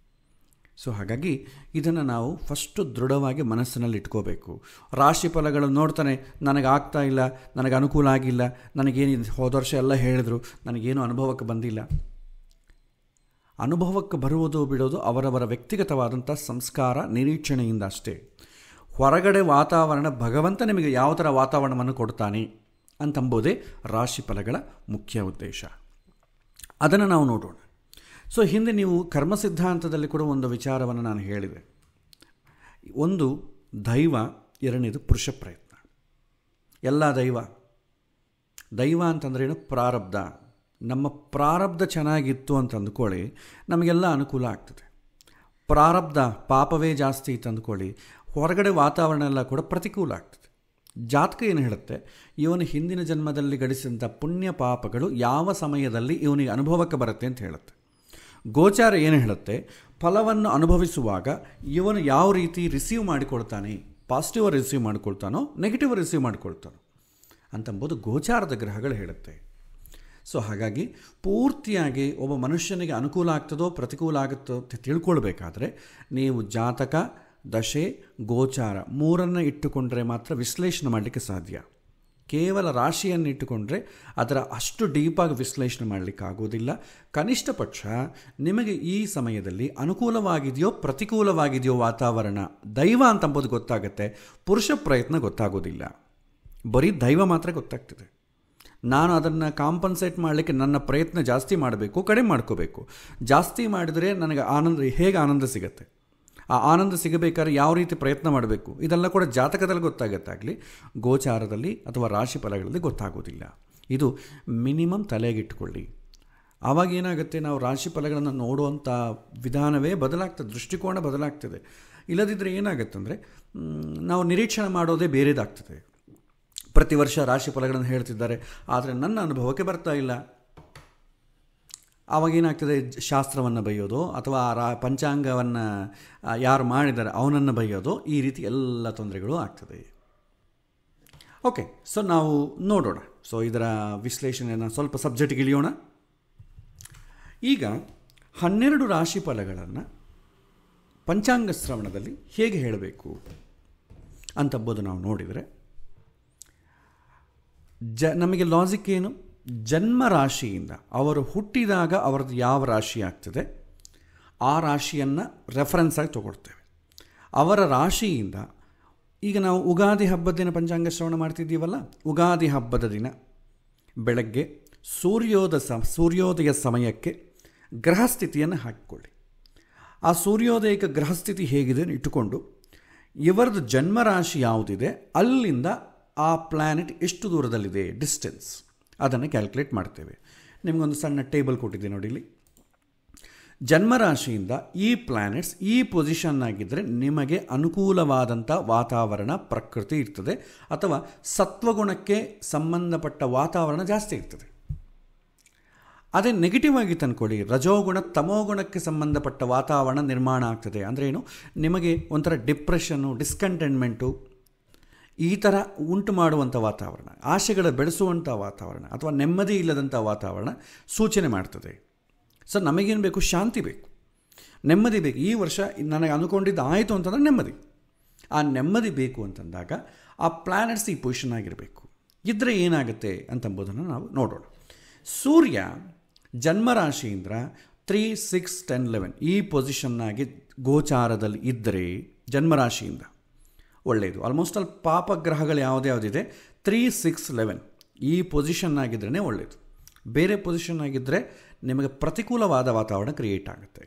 ಸೊ ಹಾಗಾಗಿ ಇದನ್ನು ನಾವು ಫಸ್ಟು ದೃಢವಾಗಿ ಮನಸ್ಸಿನಲ್ಲಿ ಇಟ್ಕೋಬೇಕು. ರಾಶಿ ಫಲಗಳನ್ನು ನೋಡ್ತಾನೆ, ನನಗೆ ಆಗ್ತಾ ಇಲ್ಲ, ನನಗೆ ಅನುಕೂಲ ಆಗಿಲ್ಲ, ನನಗೇನು ಹೋದ ವರ್ಷ ಎಲ್ಲ ಹೇಳಿದ್ರು, ನನಗೇನು ಅನುಭವಕ್ಕೆ ಬಂದಿಲ್ಲ. ಅನುಭವಕ್ಕೆ ಬರುವುದು ಬಿಡೋದು ಅವರವರ ವ್ಯಕ್ತಿಗತವಾದಂಥ ಸಂಸ್ಕಾರ ನಿರೀಕ್ಷಣೆಯಿಂದ ಅಷ್ಟೇ. ಹೊರಗಡೆ ವಾತಾವರಣ ಭಗವಂತ ನಿಮಗೆ ಯಾವ ಥರ ವಾತಾವರಣವನ್ನು ಕೊಡ್ತಾನೆ ಅಂತಂಬೋದೇ ರಾಶಿ ಫಲಗಳ ಮುಖ್ಯ ಉದ್ದೇಶ. ಅದನ್ನು ನಾವು ನೋಡೋಣ. ಸೊ ಹಿಂದೆ ನೀವು ಕರ್ಮ ಸಿದ್ಧಾಂತದಲ್ಲಿ ಕೂಡ ಒಂದು ವಿಚಾರವನ್ನು ನಾನು ಹೇಳಿದೆ. ಒಂದು ದೈವ, ಎರಡನೇದು ಪುರುಷ ಪ್ರಯತ್ನ. ಎಲ್ಲ ದೈವ ಅಂತಂದ್ರೇನು, ಪ್ರಾರಬ್ಧ. ನಮ್ಮ ಪ್ರಾರಬ್ಧ ಚೆನ್ನಾಗಿತ್ತು ಅಂತ ಅಂದ್ಕೊಳ್ಳಿ, ನಮಗೆಲ್ಲ ಅನುಕೂಲ ಆಗ್ತದೆ. ಪ್ರಾರಬ್ಧ ಪಾಪವೇ ಜಾಸ್ತಿ ಇತ್ತು ಅಂದ್ಕೊಳ್ಳಿ, ಹೊರಗಡೆ ವಾತಾವರಣ ಎಲ್ಲ ಕೂಡ ಪ್ರತಿಕೂಲ ಆಗ್ತದೆ. ಜಾತಕ ಏನು ಹೇಳುತ್ತೆ, ಇವನು ಹಿಂದಿನ ಜನ್ಮದಲ್ಲಿ ಗಳಿಸಿದಂಥ ಪುಣ್ಯ ಪಾಪಗಳು ಯಾವ ಸಮಯದಲ್ಲಿ ಇವನಿಗೆ ಅನುಭವಕ್ಕೆ ಬರುತ್ತೆ ಅಂತ ಹೇಳುತ್ತೆ. ಗೋಚಾರ ಏನು ಹೇಳುತ್ತೆ, ಫಲವನ್ನು ಅನುಭವಿಸುವಾಗ ಇವನು ಯಾವ ರೀತಿ ರಿಸೀವ್ ಮಾಡಿಕೊಳ್ತಾನೆ, ಪಾಸಿಟಿವ್ ರಿಸೀವ್ ಮಾಡಿಕೊಳ್ತಾನೋ ನೆಗೆಟಿವ್ ರಿಸೀವ್ ಮಾಡಿಕೊಳ್ತಾನೋ ಅಂತಂಬುದು ಗೋಚಾರದ ಗ್ರಹಗಳು ಹೇಳುತ್ತೆ. ಸೊ ಹಾಗಾಗಿ ಪೂರ್ತಿಯಾಗಿ ಒಬ್ಬ ಮನುಷ್ಯನಿಗೆ ಅನುಕೂಲ ಆಗ್ತದೋ ಪ್ರತಿಕೂಲ ಆಗುತ್ತೋ ಅಂತ ತಿಳ್ಕೊಳ್ಬೇಕಾದ್ರೆ ನೀವು ಜಾತಕ, ದಶೆ, ಗೋಚಾರ ಮೂರನ್ನು ಇಟ್ಟುಕೊಂಡ್ರೆ ಮಾತ್ರ ವಿಶ್ಲೇಷಣೆ ಮಾಡಲಿಕ್ಕೆ ಸಾಧ್ಯ. ಕೇವಲ ರಾಶಿಯನ್ನು ಇಟ್ಟುಕೊಂಡ್ರೆ ಅದರ ಅಷ್ಟು ಡೀಪಾಗಿ ವಿಶ್ಲೇಷಣೆ ಮಾಡಲಿಕ್ಕಾಗೋದಿಲ್ಲ. ಕನಿಷ್ಠ ಪಕ್ಷ ನಿಮಗೆ ಈ ಸಮಯದಲ್ಲಿ ಅನುಕೂಲವಾಗಿದೆಯೋ ಪ್ರತಿಕೂಲವಾಗಿದೆಯೋ ವಾತಾವರಣ, ದೈವ ಅಂತಂಬುದು ಗೊತ್ತಾಗುತ್ತೆ, ಪುರುಷ ಪ್ರಯತ್ನ ಗೊತ್ತಾಗೋದಿಲ್ಲ. ಬರೀ ದೈವ ಮಾತ್ರ ಗೊತ್ತಾಗ್ತದೆ. ನಾನು ಅದನ್ನು ಕಾಂಪನ್ಸೇಟ್ ಮಾಡಲಿಕ್ಕೆ ನನ್ನ ಪ್ರಯತ್ನ ಜಾಸ್ತಿ ಮಾಡಬೇಕು, ಕಡಿಮೆ ಮಾಡ್ಕೋಬೇಕು. ಜಾಸ್ತಿ ಮಾಡಿದರೆ ನನಗೆ ಹೇಗೆ ಆನಂದ ಸಿಗುತ್ತೆ, ಆ ಆನಂದ ಸಿಗಬೇಕಾದ್ರೆ ಯಾವ ರೀತಿ ಪ್ರಯತ್ನ ಮಾಡಬೇಕು, ಇದೆಲ್ಲ ಕೂಡ ಜಾತಕದಲ್ಲಿ ಗೊತ್ತಾಗತ್ತಾಗಲಿ, ಗೋಚಾರದಲ್ಲಿ ಅಥವಾ ರಾಶಿ ಫಲಗಳಲ್ಲಿ ಗೊತ್ತಾಗೋದಿಲ್ಲ. ಇದು ಮಿನಿಮಮ್ ತಲೆಗಿಟ್ಕೊಳ್ಳಿ. ಆವಾಗ ಏನಾಗುತ್ತೆ, ನಾವು ರಾಶಿ ಫಲಗಳನ್ನು ನೋಡುವಂಥ ವಿಧಾನವೇ ಬದಲಾಗ್ತದೆ, ದೃಷ್ಟಿಕೋನ ಬದಲಾಗ್ತದೆ. ಇಲ್ಲದಿದ್ದರೆ ಏನಾಗುತ್ತಂದರೆ ನಾವು ನಿರೀಕ್ಷಣೆ ಮಾಡೋದೇ ಬೇರೆದಾಗ್ತದೆ. ಪ್ರತಿ ವರ್ಷ ರಾಶಿ ಫಲಗಳನ್ನು ಹೇಳ್ತಿದ್ದಾರೆ, ಆದರೆ ನನ್ನ ಅನುಭವಕ್ಕೆ ಬರ್ತಾ ಇಲ್ಲ. ಆವಾಗೇನಾಗ್ತದೆ, ಶಾಸ್ತ್ರವನ್ನು ಬೈಯೋದು ಅಥವಾ ಪಂಚಾಂಗವನ್ನು ಯಾರು ಮಾಡಿದ್ದಾರೆ ಅವನನ್ನು ಬೈಯೋದು, ಈ ರೀತಿ ಎಲ್ಲ ತೊಂದರೆಗಳು ಆಗ್ತದೆ. ಓಕೆ, ಸೊ ನಾವು ನೋಡೋಣ. ಸೊ ಇದರ ವಿಶ್ಲೇಷಣೆಯನ್ನು ಸ್ವಲ್ಪ ಸಬ್ಜೆಕ್ಟ್ಗೆ ಇಳಿಯೋಣ. ಈಗ 12 ರಾಶಿ ಫಲಗಳನ್ನು ಪಂಚಾಂಗ ಶ್ರವಣದಲ್ಲಿ ಹೇಗೆ ಹೇಳಬೇಕು ಅಂತಂಬುದು ನಾವು ನೋಡಿದರೆ, ನಮಗೆ ಲಾಜಿಕ್ ಏನು? ಜನ್ಮ ರಾಶಿಯಿಂದ ಅವರು ಹುಟ್ಟಿದಾಗ ಅವರದ್ದು ಯಾವ ರಾಶಿ ಆಗ್ತದೆ ಆ ರಾಶಿಯನ್ನು ರೆಫರೆನ್ಸ್ ಆಗಿ ತಗೊಳ್ತೇವೆ. ಅವರ ರಾಶಿಯಿಂದ ಈಗ ನಾವು ಉಗಾದಿ ಹಬ್ಬದ ದಿನ ಪಂಚಾಂಗ ಶ್ರವಣ ಮಾಡ್ತಿದ್ದೀವಲ್ಲ, ಉಗಾದಿ ಹಬ್ಬದ ದಿನ ಬೆಳಗ್ಗೆ ಸೂರ್ಯೋದಯ ಸಮಯಕ್ಕೆ ಗ್ರಹಸ್ಥಿತಿಯನ್ನು ಹಾಕಿಕೊಳ್ಳಿ. ಆ ಸೂರ್ಯೋದಯಕ್ಕೆ ಗ್ರಹಸ್ಥಿತಿ ಹೇಗಿದೆ ಇಟ್ಟುಕೊಂಡು ಇವರದ್ದು ಜನ್ಮರಾಶಿ ಯಾವುದಿದೆ ಅಲ್ಲಿಂದ ಆ ಪ್ಲ್ಯಾನೆಟ್ ಎಷ್ಟು ದೂರದಲ್ಲಿದೆ ಡಿಸ್ಟೆನ್ಸ್ ಅದನ್ನು ಕ್ಯಾಲ್ಕುಲೇಟ್ ಮಾಡ್ತೇವೆ. ನಿಮಗೊಂದು ಸಣ್ಣ ಟೇಬಲ್ ಕೊಟ್ಟಿದ್ದೆ ನೋಡಿ ಇಲ್ಲಿ. ಜನ್ಮರಾಶಿಯಿಂದ ಈ ಪ್ಲ್ಯಾನೆಟ್ಸ್ ಈ ಪೊಸಿಷನ್ನಾಗಿದ್ದರೆ ನಿಮಗೆ ಅನುಕೂಲವಾದಂಥ ವಾತಾವರಣ ಪ್ರಕೃತಿ ಇರ್ತದೆ, ಅಥವಾ ಸತ್ವಗುಣಕ್ಕೆ ಸಂಬಂಧಪಟ್ಟ ವಾತಾವರಣ ಜಾಸ್ತಿ ಇರ್ತದೆ. ಅದೇ ನೆಗೆಟಿವ್ ಆಗಿ ತಂದ್ಕೊಳ್ಳಿ, ರಜೋಗುಣ ತಮೋಗುಣಕ್ಕೆ ಸಂಬಂಧಪಟ್ಟ ವಾತಾವರಣ ನಿರ್ಮಾಣ ಆಗ್ತದೆ. ಅಂದರೆ ಏನು, ನಿಮಗೆ ಒಂಥರ ಡಿಪ್ರೆಷನ್ನು, ಡಿಸ್ಕಂಟೆಂಟ್ಮೆಂಟು ಈ ಥರ ಉಂಟು ಮಾಡುವಂಥ ವಾತಾವರಣ, ಆಶೆಗಳ ಬೆಳೆಸುವಂಥ ವಾತಾವರಣ ಅಥವಾ ನೆಮ್ಮದಿ ಇಲ್ಲದಂಥ ವಾತಾವರಣ ಸೂಚನೆ ಮಾಡ್ತದೆ. ಸೊ ನಮಗೇನು ಬೇಕು? ಶಾಂತಿ ಬೇಕು, ನೆಮ್ಮದಿ ಬೇಕು. ಈ ವರ್ಷ ನನಗೆ ಅಂದ್ಕೊಂಡಿದ್ದು ಆಯಿತು ಅಂತಂದರೆ ನೆಮ್ಮದಿ. ಆ ನೆಮ್ಮದಿ ಬೇಕು ಅಂತಂದಾಗ ಆ ಪ್ಲ್ಯಾನೆಟ್ಸ್ ಈ ಪೊಸಿಷನ್ ಆಗಿರಬೇಕು. ಇದ್ದರೆ ಏನಾಗುತ್ತೆ ಅಂತಂಬುದನ್ನು ನಾವು ನೋಡೋಣ. ಸೂರ್ಯ ಜನ್ಮರಾಶಿಯಿಂದ 3, 6, 10, 11 ಈ ಪೊಸಿಷನ್ನಾಗಿ ಗೋಚಾರದಲ್ಲಿ ಇದ್ದರೆ ಜನ್ಮರಾಶಿಯಿಂದ ಒಳ್ಳೆಯದು. ಆಲ್ಮೋಸ್ಟ್ ಅಲ್ಲಿ ಪಾಪಗ್ರಹಗಳು ಯಾವುದಿದೆ 3, 6, 11 ಈ ಪೊಸಿಷನ್ನಾಗಿದ್ರೇ ಒಳ್ಳೆಯದು. ಬೇರೆ ಪೊಸಿಷನ್ನಾಗಿದ್ದರೆ ನಿಮಗೆ ಪ್ರತಿಕೂಲವಾದ ವಾತಾವರಣ ಕ್ರಿಯೇಟ್ ಆಗುತ್ತೆ.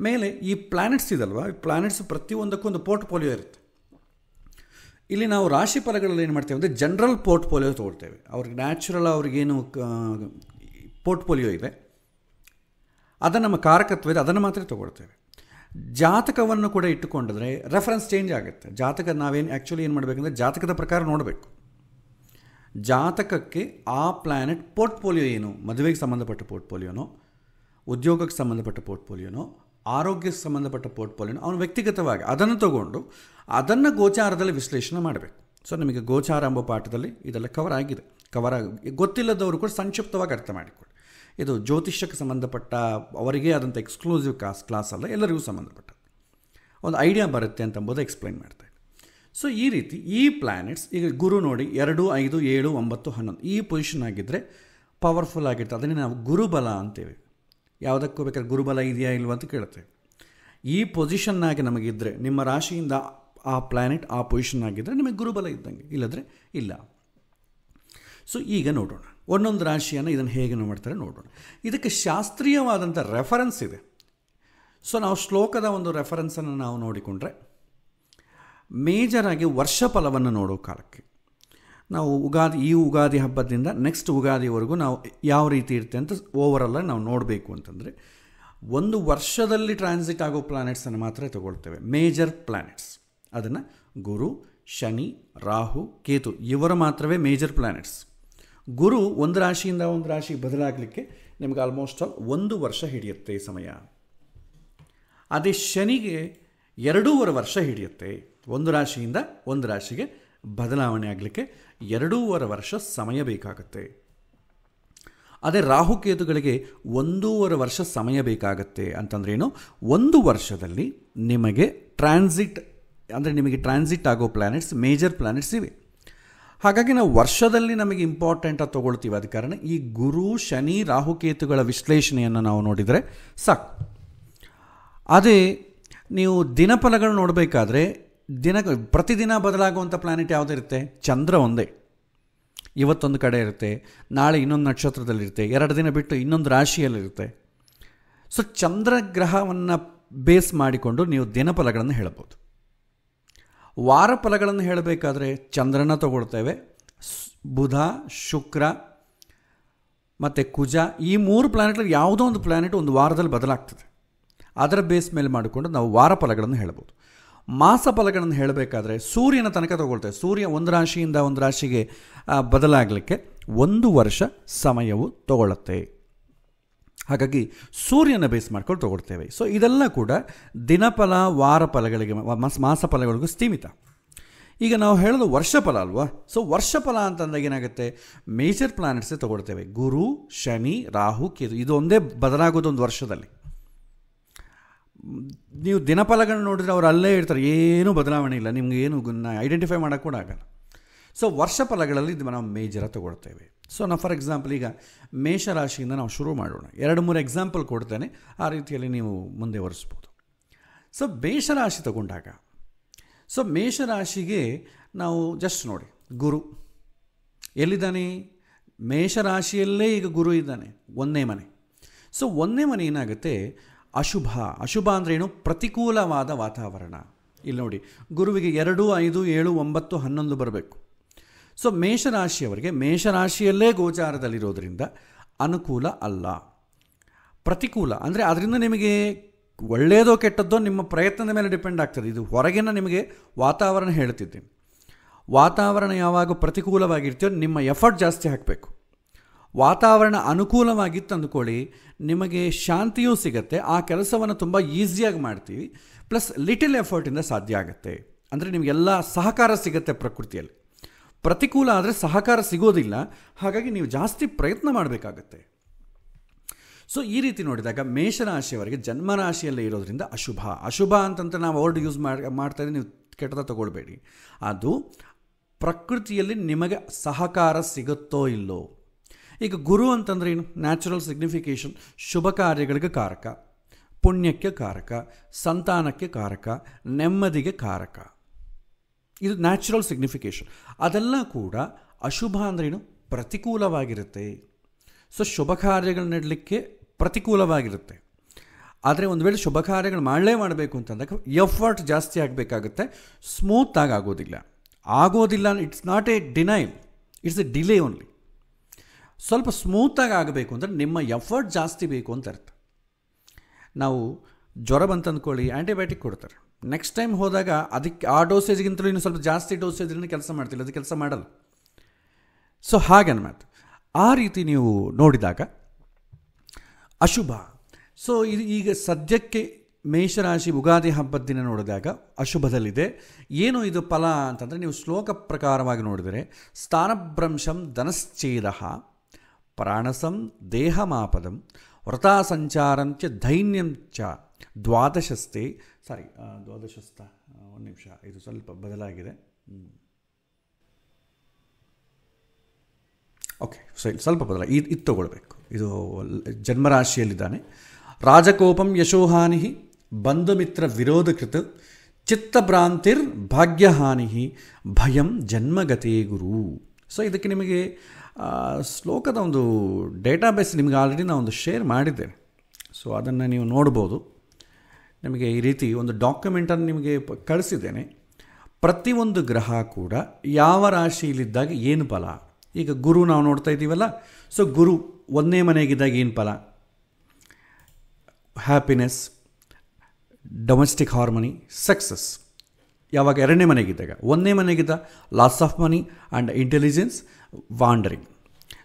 ಮೇಲೆ ಈ ಪ್ಲ್ಯಾನೆಟ್ಸ್ ಇದಲ್ವ, ಈ ಪ್ಲ್ಯಾನೆಟ್ಸ್ ಪ್ರತಿಯೊಂದಕ್ಕೊಂದು ಪೋರ್ಟ್ಫೋಲಿಯೋ ಇರುತ್ತೆ. ಇಲ್ಲಿ ನಾವು ರಾಶಿ ಫಲಗಳಲ್ಲಿ ಏನು ಮಾಡ್ತೇವೆ ಅಂದರೆ ಜನರಲ್ ಪೋರ್ಟ್ಫೋಲಿಯೋ ತೊಗೊಳ್ತೇವೆ. ಅವ್ರಿಗೆ ನ್ಯಾಚುರಲ್ ಅವ್ರಿಗೇನು ಪೋರ್ಟ್ಫೋಲಿಯೋ ಇದೆ ಅದನ್ನು ನಮ್ಮ ಕಾರಕತ್ವ ಇದೆ ಅದನ್ನು ಮಾತ್ರ ತೊಗೊಳ್ತೇವೆ. ಜಾತಕವನ್ನು ಕೂಡ ಇಟ್ಟುಕೊಂಡಿದ್ರೆ ರೆಫರೆನ್ಸ್ ಚೇಂಜ್ ಆಗುತ್ತೆ. ಜಾತಕ ನಾವೇನು ಆ್ಯಕ್ಚುಲಿ ಏನು ಮಾಡಬೇಕಂದ್ರೆ ಜಾತಕದ ಪ್ರಕಾರ ನೋಡಬೇಕು. ಜಾತಕಕ್ಕೆ ಆ ಪ್ಲ್ಯಾನೆಟ್ ಪೋರ್ಟ್ಫೋಲಿಯೋ ಏನು, ಮದುವೆಗೆ ಸಂಬಂಧಪಟ್ಟ ಪೋರ್ಟ್ಫೋಲಿಯೋನೋ, ಉದ್ಯೋಗಕ್ಕೆ ಸಂಬಂಧಪಟ್ಟ ಪೋರ್ಟ್ಫೋಲಿಯೋನೋ, ಆರೋಗ್ಯಕ್ಕೆ ಸಂಬಂಧಪಟ್ಟ ಪೋರ್ಟ್ಫೋಲಿಯೋನೋ, ಅವನು ವ್ಯಕ್ತಿಗತವಾಗಿ ಅದನ್ನು ತಗೊಂಡು ಅದನ್ನು ಗೋಚಾರದಲ್ಲಿ ವಿಶ್ಲೇಷಣೆ ಮಾಡಬೇಕು. ಸೊ ನಿಮಗೆ ಗೋಚಾರ ಎಂಬ ಪಾಠದಲ್ಲಿ ಇದೆಲ್ಲ ಕವರ್ ಆಗಿದೆ. ಗೊತ್ತಿಲ್ಲದವರು ಕೂಡ ಸಂಕ್ಷಿಪ್ತವಾಗಿ ಅರ್ಥ ಮಾಡಿಕೊಳ್ಳಿ. ಇದು ಜ್ಯೋತಿಷ್ಯಕ್ಕೆ ಸಂಬಂಧಪಟ್ಟ ಅವರಿಗೆ ಆದಂಥ ಎಕ್ಸ್ಕ್ಲೂಸಿವ್ ಕ್ಲಾಸ್ ಅಲ್ಲ, ಎಲ್ಲರಿಗೂ ಸಂಬಂಧಪಟ್ಟ ಒಂದು ಐಡಿಯಾ ಬರುತ್ತೆ ಅಂತಂಬುದು ಎಕ್ಸ್ಪ್ಲೈನ್ ಮಾಡ್ತಾರೆ. ಸೊ ಈ ರೀತಿ ಈ ಪ್ಲ್ಯಾನೆಟ್ಸ್ ಈಗ ಗುರು ನೋಡಿ 2, 5, 7, 9, 11 ಈ ಪೊಸಿಷನ್ ಆಗಿದ್ದರೆ ಪವರ್ಫುಲ್ ಆಗಿರ್ತದೆ. ಅದನ್ನೇ ನಾವು ಗುರುಬಲ ಅಂತೇವೆ. ಯಾವುದಕ್ಕೂ ಬೇಕಾದ್ರೆ ಗುರುಬಲ ಇದೆಯಾ ಇಲ್ವ ಅಂತ ಕೇಳುತ್ತೇವೆ. ಈ ಪೊಸಿಷನ್ನಾಗಿ ನಮಗಿದ್ದರೆ ನಿಮ್ಮ ರಾಶಿಯಿಂದ ಆ ಪ್ಲ್ಯಾನೆಟ್ ಆ ಪೊಸಿಷನ್ ಆಗಿದ್ದರೆ ನಿಮಗೆ ಗುರುಬಲ ಇದ್ದಂಗೆ, ಇಲ್ಲದ್ರೆ ಇಲ್ಲ. ಸೊ ಈಗ ನೋಡೋಣ ಒಂದೊಂದು ರಾಶಿಯನ್ನು ಇದನ್ನು ಹೇಗೆ ಮಾಡ್ತಾರೆ ನೋಡೋಣ. ಇದಕ್ಕೆ ಶಾಸ್ತ್ರೀಯವಾದಂಥ ರೆಫರೆನ್ಸ್ ಇದೆ. ಸೊ ನಾವು ಶ್ಲೋಕದ ಒಂದು ರೆಫರೆನ್ಸನ್ನು ನಾವು ನೋಡಿಕೊಂಡ್ರೆ ಮೇಜರಾಗಿ ವರ್ಷ ಫಲವನ್ನು ನೋಡೋ ಕಾಲಕ್ಕೆ ನಾವು ಉಗಾದಿ ಹಬ್ಬದಿಂದ ನೆಕ್ಸ್ಟ್ ಉಗಾದಿವರೆಗೂ ನಾವು ಯಾವ ರೀತಿ ಇರುತ್ತೆ ಅಂತ ಓವರಲ್ಲ ನಾವು ನೋಡಬೇಕು ಅಂತಂದರೆ ಒಂದು ವರ್ಷದಲ್ಲಿ ಟ್ರಾನ್ಸಿಟ್ ಆಗೋ ಪ್ಲ್ಯಾನೆಟ್ಸನ್ನು ಮಾತ್ರ ತಗೊಳ್ತೇವೆ. ಮೇಜರ್ ಪ್ಲ್ಯಾನೆಟ್ಸ್ ಅದನ್ನು ಗುರು, ಶನಿ, ರಾಹು, ಕೇತು ಇವರ ಮಾತ್ರವೇ ಮೇಜರ್ ಪ್ಲ್ಯಾನೆಟ್ಸ್. ಗುರು ಒಂದು ರಾಶಿಯಿಂದ ಒಂದು ರಾಶಿ ಬದಲಾಗಲಿಕ್ಕೆ ನಿಮಗೆ ಆಲ್ಮೋಸ್ಟ್ ಆಲ್ 1 ವರ್ಷ ಹಿಡಿಯುತ್ತೆ ಸಮಯ. ಅದೇ ಶನಿಗೆ 2.5 ವರ್ಷ ಹಿಡಿಯುತ್ತೆ. ಒಂದು ರಾಶಿಯಿಂದ ಒಂದು ರಾಶಿಗೆ ಬದಲಾವಣೆ ಆಗಲಿಕ್ಕೆ 2.5 ವರ್ಷ ಸಮಯ ಬೇಕಾಗುತ್ತೆ. ಅದೇ ರಾಹುಕೇತುಗಳಿಗೆ 1.5 ವರ್ಷ ಸಮಯ ಬೇಕಾಗತ್ತೆ. ಅಂತಂದ್ರೇನು, 1 ವರ್ಷದಲ್ಲಿ ನಿಮಗೆ ಟ್ರಾನ್ಸಿಟ್ ಆಗೋ ಪ್ಲ್ಯಾನೆಟ್ಸ್ ಮೇಜರ್ ಪ್ಲ್ಯಾನೆಟ್ಸ್ ಇವೆ. ಹಾಗಾಗಿ ನಾವು ವರ್ಷದಲ್ಲಿ ನಮಗೆ ಇಂಪಾರ್ಟೆಂಟಾಗಿ ತೊಗೊಳ್ತೀವಿ. ಅದ ಕಾರಣ ಈ ಗುರು, ಶನಿ, ರಾಹುಕೇತುಗಳ ವಿಶ್ಲೇಷಣೆಯನ್ನು ನಾವು ನೋಡಿದರೆ ಸಾಕು. ಅದೇ ನೀವು ದಿನಫಲಗಳು ನೋಡಬೇಕಾದ್ರೆ ಪ್ರತಿದಿನ ಬದಲಾಗುವಂಥ ಪ್ಲ್ಯಾನೆಟ್ ಯಾವುದಿರುತ್ತೆ? ಚಂದ್ರ ಒಂದೇ. ಇವತ್ತೊಂದು ಕಡೆ ಇರುತ್ತೆ, ನಾಳೆ ಇನ್ನೊಂದು ನಕ್ಷತ್ರದಲ್ಲಿರುತ್ತೆ, 2 ದಿನ ಬಿಟ್ಟು ಇನ್ನೊಂದು ರಾಶಿಯಲ್ಲಿರುತ್ತೆ. ಸೊ ಚಂದ್ರಗ್ರಹವನ್ನು ಬೇಸ್ ಮಾಡಿಕೊಂಡು ನೀವು ದಿನಫಲಗಳನ್ನು ಹೇಳಬಹುದು. ವಾರ ಫಲಗಳನ್ನು ಹೇಳಬೇಕಾದ್ರೆ ಚಂದ್ರನ ತಗೊಳ್ತೇವೆ, ಬುಧ, ಶುಕ್ರ ಮತ್ತು ಕುಜ ಈ 3 ಪ್ಲ್ಯಾನೆಟ್ಗಳಲ್ಲಿ ಯಾವುದೋ ಒಂದು ಪ್ಲ್ಯಾನೆಟ್ ಒಂದು ವಾರದಲ್ಲಿ ಬದಲಾಗ್ತದೆ. ಅದರ ಬೇಸ್ ಮೇಲೆ ಮಾಡಿಕೊಂಡು ನಾವು ವಾರ ಫಲಗಳನ್ನು ಹೇಳ್ಬೋದು. ಮಾಸ ಫಲಗಳನ್ನು ಹೇಳಬೇಕಾದ್ರೆ ಸೂರ್ಯನ ತನಕ ತಗೊಳ್ತೇವೆ. ಸೂರ್ಯ ಒಂದು ರಾಶಿಯಿಂದ ಒಂದು ರಾಶಿಗೆ ಬದಲಾಗಲಿಕ್ಕೆ 1 ವರ್ಷ ಸಮಯವು ತಗೊಳ್ಳುತ್ತೆ. ಹಾಗಾಗಿ ಸೂರ್ಯನ ಬೇಸ್ ಮಾಡ್ಕೊಂಡು ತೊಗೊಳ್ತೇವೆ. ಸೊ ಇದೆಲ್ಲ ಕೂಡ ದಿನಫಲ, ವಾರ ಫಲಗಳಿಗೆ, ಮಾಸ ಫಲಗಳಿಗೂ ಸೀಮಿತ. ಈಗ ನಾವು ಹೇಳೋದು ವರ್ಷಫಲ ಅಲ್ವಾ. ಸೊ ವರ್ಷಫಲ ಅಂತಂದಾಗ ಏನಾಗುತ್ತೆ, ಮೇಜರ್ ಪ್ಲ್ಯಾನೆಟ್ಸೇ ತೊಗೊಳ್ತೇವೆ. ಗುರು, ಶನಿ, ರಾಹು, ಕೇತು ಇದು ಒಂದೇ ಬದಲಾಗೋದು ಒಂದು ವರ್ಷದಲ್ಲಿ. ನೀವು ದಿನಫಲಗಳನ್ನ ನೋಡಿದ್ರೆ ಅವ್ರು ಅಲ್ಲೇ ಇರ್ತಾರೆ, ಏನೂ ಬದಲಾವಣೆ ಇಲ್ಲ, ನಿಮ್ಗೆ ಏನು ಐಡೆಂಟಿಫೈ ಮಾಡೋಕ್ಕೆ ಕೂಡ ಆಗಲ್ಲ. ಸೊ ವರ್ಷ ಫಲಗಳಲ್ಲಿ ಇದು ನಾವು ಮೇಜರಾಗಿ ತಗೊಳ್ತೇವೆ. ಸೊ ನಾವು ಫಾರ್ ಎಕ್ಸಾಂಪಲ್ ಈಗ ಮೇಷರಾಶಿಯಿಂದ ನಾವು ಶುರು ಮಾಡೋಣ. 2-3 ಎಕ್ಸಾಂಪಲ್ ಕೊಡ್ತೇನೆ, ಆ ರೀತಿಯಲ್ಲಿ ನೀವು ಮುಂದೆ ಒರೆಸ್ಬೋದು. ಸೊ ಮೇಷರಾಶಿ ತಗೊಂಡಾಗ, ಸೊ ಮೇಷರಾಶಿಗೆ ನಾವು ಜಸ್ಟ್ ನೋಡಿ, ಗುರು ಎಲ್ಲಿದ್ದಾನೆ? ಮೇಷರಾಶಿಯಲ್ಲೇ ಈಗ ಗುರು ಇದ್ದಾನೆ, 1ನೇ ಮನೆ. ಸೊ 1ನೇ ಮನೆ ಏನಾಗುತ್ತೆ? ಅಶುಭ. ಅಶುಭ ಅಂದರೆ ಏನು? ಪ್ರತಿಕೂಲವಾದ ವಾತಾವರಣ. ಇಲ್ಲಿ ನೋಡಿ, ಗುರುವಿಗೆ 2, 5, 7, 9, 11 ಬರಬೇಕು. ಸೊ ಮೇಷರಾಶಿಯವರಿಗೆ ಮೇಷರಾಶಿಯಲ್ಲೇ ಗೋಚಾರದಲ್ಲಿರೋದ್ರಿಂದ ಅನುಕೂಲ ಅಲ್ಲ, ಪ್ರತಿಕೂಲ. ಅಂದರೆ ಅದರಿಂದ ನಿಮಗೆ ಒಳ್ಳೆಯದೋ ಕೆಟ್ಟದ್ದೋ ನಿಮ್ಮ ಪ್ರಯತ್ನದ ಮೇಲೆ ಡಿಪೆಂಡ್ ಆಗ್ತದೆ. ಇದು ಹೊರಗಿನ ನಿಮಗೆ ವಾತಾವರಣ ಹೇಳ್ತಿದ್ದೀನಿ. ವಾತಾವರಣ ಯಾವಾಗ ಪ್ರತಿಕೂಲವಾಗಿರ್ತೀಯೋ ನಿಮ್ಮ ಎಫರ್ಟ್ ಜಾಸ್ತಿ ಹಾಕಬೇಕು. ವಾತಾವರಣ ಅನುಕೂಲವಾಗಿತ್ತು ಅಂದ್ಕೊಳ್ಳಿ, ನಿಮಗೆ ಶಾಂತಿಯೂ ಸಿಗುತ್ತೆ, ಆ ಕೆಲಸವನ್ನು ತುಂಬ ಈಸಿಯಾಗಿ ಮಾಡ್ತೀವಿ, ಪ್ಲಸ್ ಲಿಟಲ್ ಎಫರ್ಟಿಂದ ಸಾಧ್ಯ ಆಗುತ್ತೆ. ಅಂದರೆ ನಿಮಗೆಲ್ಲ ಸಹಕಾರ ಸಿಗುತ್ತೆ ಪ್ರಕೃತಿಯಲ್ಲಿ. ಪ್ರತಿಕೂಲ ಆದರೆ ಸಹಕಾರ ಸಿಗೋದಿಲ್ಲ, ಹಾಗಾಗಿ ನೀವು ಜಾಸ್ತಿ ಪ್ರಯತ್ನ ಮಾಡಬೇಕಾಗತ್ತೆ. ಸೊ ಈ ರೀತಿ ನೋಡಿದಾಗ ಮೇಷರಾಶಿಯವರಿಗೆ ಜನ್ಮರಾಶಿಯಲ್ಲೇ ಇರೋದ್ರಿಂದ ಅಶುಭ. ಅಶುಭ ಅಂತಂತ ನಾವು ವರ್ಡ್ ಯೂಸ್ ಮಾಡ್ತಾಯಿದ್ರೆ ನೀವು ಕೆಟ್ಟದ ತಗೊಳ್ಬೇಡಿ. ಅದು ಪ್ರಕೃತಿಯಲ್ಲಿ ನಿಮಗೆ ಸಹಕಾರ ಸಿಗುತ್ತೋ ಇಲ್ಲೋ. ಈಗ ಗುರು ಅಂತಂದ್ರೆ ಏನು? ನ್ಯಾಚುರಲ್ ಸಿಗ್ನಿಫಿಕೇಷನ್, ಶುಭ ಕಾರ್ಯಗಳಿಗೆ ಕಾರಕ, ಪುಣ್ಯಕ್ಕೆ ಕಾರಕ, ಸಂತಾನಕ್ಕೆ ಕಾರಕ, ನೆಮ್ಮದಿಗೆ ಕಾರಕ. ಇದು ನ್ಯಾಚುರಲ್ ಸಿಗ್ನಿಫಿಕೇಷನ್. ಅದೆಲ್ಲ ಕೂಡ ಅಶುಭ ಅಂದ್ರೇನು? ಪ್ರತಿಕೂಲವಾಗಿರುತ್ತೆ. ಸೊ ಶುಭ ಕಾರ್ಯಗಳು ನಡಲಿಕ್ಕೆ ಪ್ರತಿಕೂಲವಾಗಿರುತ್ತೆ. ಆದರೆ ಒಂದು ವೇಳೆ ಶುಭ ಕಾರ್ಯಗಳು ಮಾಡಬೇಕು ಅಂತಂದಾಗ ಎಫರ್ಟ್ ಜಾಸ್ತಿ ಆಗಬೇಕಾಗುತ್ತೆ, ಸ್ಮೂತಾಗಿ ಆಗೋದಿಲ್ಲ. It's not A denial, it's A delay only. ಸ್ವಲ್ಪ ಸ್ಮೂತಾಗಿ ಆಗಬೇಕು ಅಂದರೆ ನಿಮ್ಮ ಎಫರ್ಟ್ ಜಾಸ್ತಿ ಬೇಕು ಅಂತ ಅರ್ಥ. ನಾವು ಜ್ವರ ಬಂತಂದ್ಕೊಳ್ಳಿ, ಆ್ಯಂಟಿಬಯೋಟಿಕ್ ಕೊಡ್ತಾರೆ. ನೆಕ್ಸ್ಟ್ ಟೈಮ್ ಹೋದಾಗ ಅದಕ್ಕೆ ಆ ಡೋಸೇಜ್ಗಿಂತಲೂ ಇನ್ನೂ ಸ್ವಲ್ಪ ಜಾಸ್ತಿ ಡೋಸೇಜ್ರಿಂದ ಕೆಲಸ ಮಾಡ್ತಿಲ್ಲ, ಅದು ಕೆಲಸ ಮಾಡಲ್ಲ. ಸೊ ಹಾಗನ್ಮಾತು ಆ ರೀತಿ ನೀವು ನೋಡಿದಾಗ ಅಶುಭ. ಸೊ ಇದು ಈಗ ಸದ್ಯಕ್ಕೆ ಮೇಷರಾಶಿ ಉಗಾದಿ ಹಬ್ಬದ ದಿನ ನೋಡಿದಾಗ ಅಶುಭದಲ್ಲಿದೆ. ಏನು ಇದು ಫಲ ಅಂತಂದರೆ, ನೀವು ಶ್ಲೋಕ ಪ್ರಕಾರವಾಗಿ ನೋಡಿದರೆ ಸ್ಥಾನಭ್ರಂಶಂ ಧನಶ್ಚೇದ ಪ್ರಾಣಸಂ ದೇಹಮಾಪದಂ ವ್ರತಾಸಂಚಾರಂಚ ದೈನ್ಯಂ ಚ ದ್ವಾದಶಸ್ಥೆ. ದ್ವಾದಶಸ್ಥ, ಒಂದು ನಿಮಿಷ, ಇದು ಸ್ವಲ್ಪ ಬದಲಾಗಿದೆ. ಓಕೆ, ಸ್ವಲ್ಪ ಇದು ತಗೊಳ್ಬೇಕು. ಇದು ಜನ್ಮರಾಶಿಯಲ್ಲಿದ್ದಾನೆ. ರಾಜಕೋಪಂ ಯಶೋಹಾನಿ ಬಂಧುಮಿತ್ರ ವಿರೋಧಕೃತ ಚಿತ್ತಭ್ರಾಂತಿರ್ ಭಾಗ್ಯಹಾನಿ ಭಯಂ ಜನ್ಮಗತೇ ಗುರು. ಸೊ ಇದಕ್ಕೆ ನಿಮಗೆ ಶ್ಲೋಕದ ಒಂದು ಡೇಟಾಬೇಸ್ ನಿಮಗೆ ಆಲ್ರೆಡಿ ನಾನು ಒಂದು ಶೇರ್ ಮಾಡಿದ್ದೇನೆ. ಸೊ ಅದನ್ನು ನೀವು ನೋಡ್ಬೋದು. ನಿಮಗೆ ಈ ರೀತಿ ಒಂದು ಡಾಕ್ಯುಮೆಂಟನ್ನು ನಿಮಗೆ ಕಳಿಸಿದ್ದೇನೆ. ಪ್ರತಿಯೊಂದು ಗ್ರಹ ಕೂಡ ಯಾವ ರಾಶಿಯಲ್ಲಿದ್ದಾಗ ಏನು ಫಲ. ಈಗ ಗುರು ನಾವು ನೋಡ್ತಾ ಇದ್ದೀವಲ್ಲ, ಸೊ ಗುರು 1ನೇ ಮನೆಗಿದ್ದಾಗ ಏನು ಫಲ? Happiness, domestic harmony, success. ಯಾವಾಗ 2ನೇ ಮನೆಗಿದ್ದಾಗ? 1ನೇ ಮನೆಗಿದ್ದ loss of money and intelligence, wandering.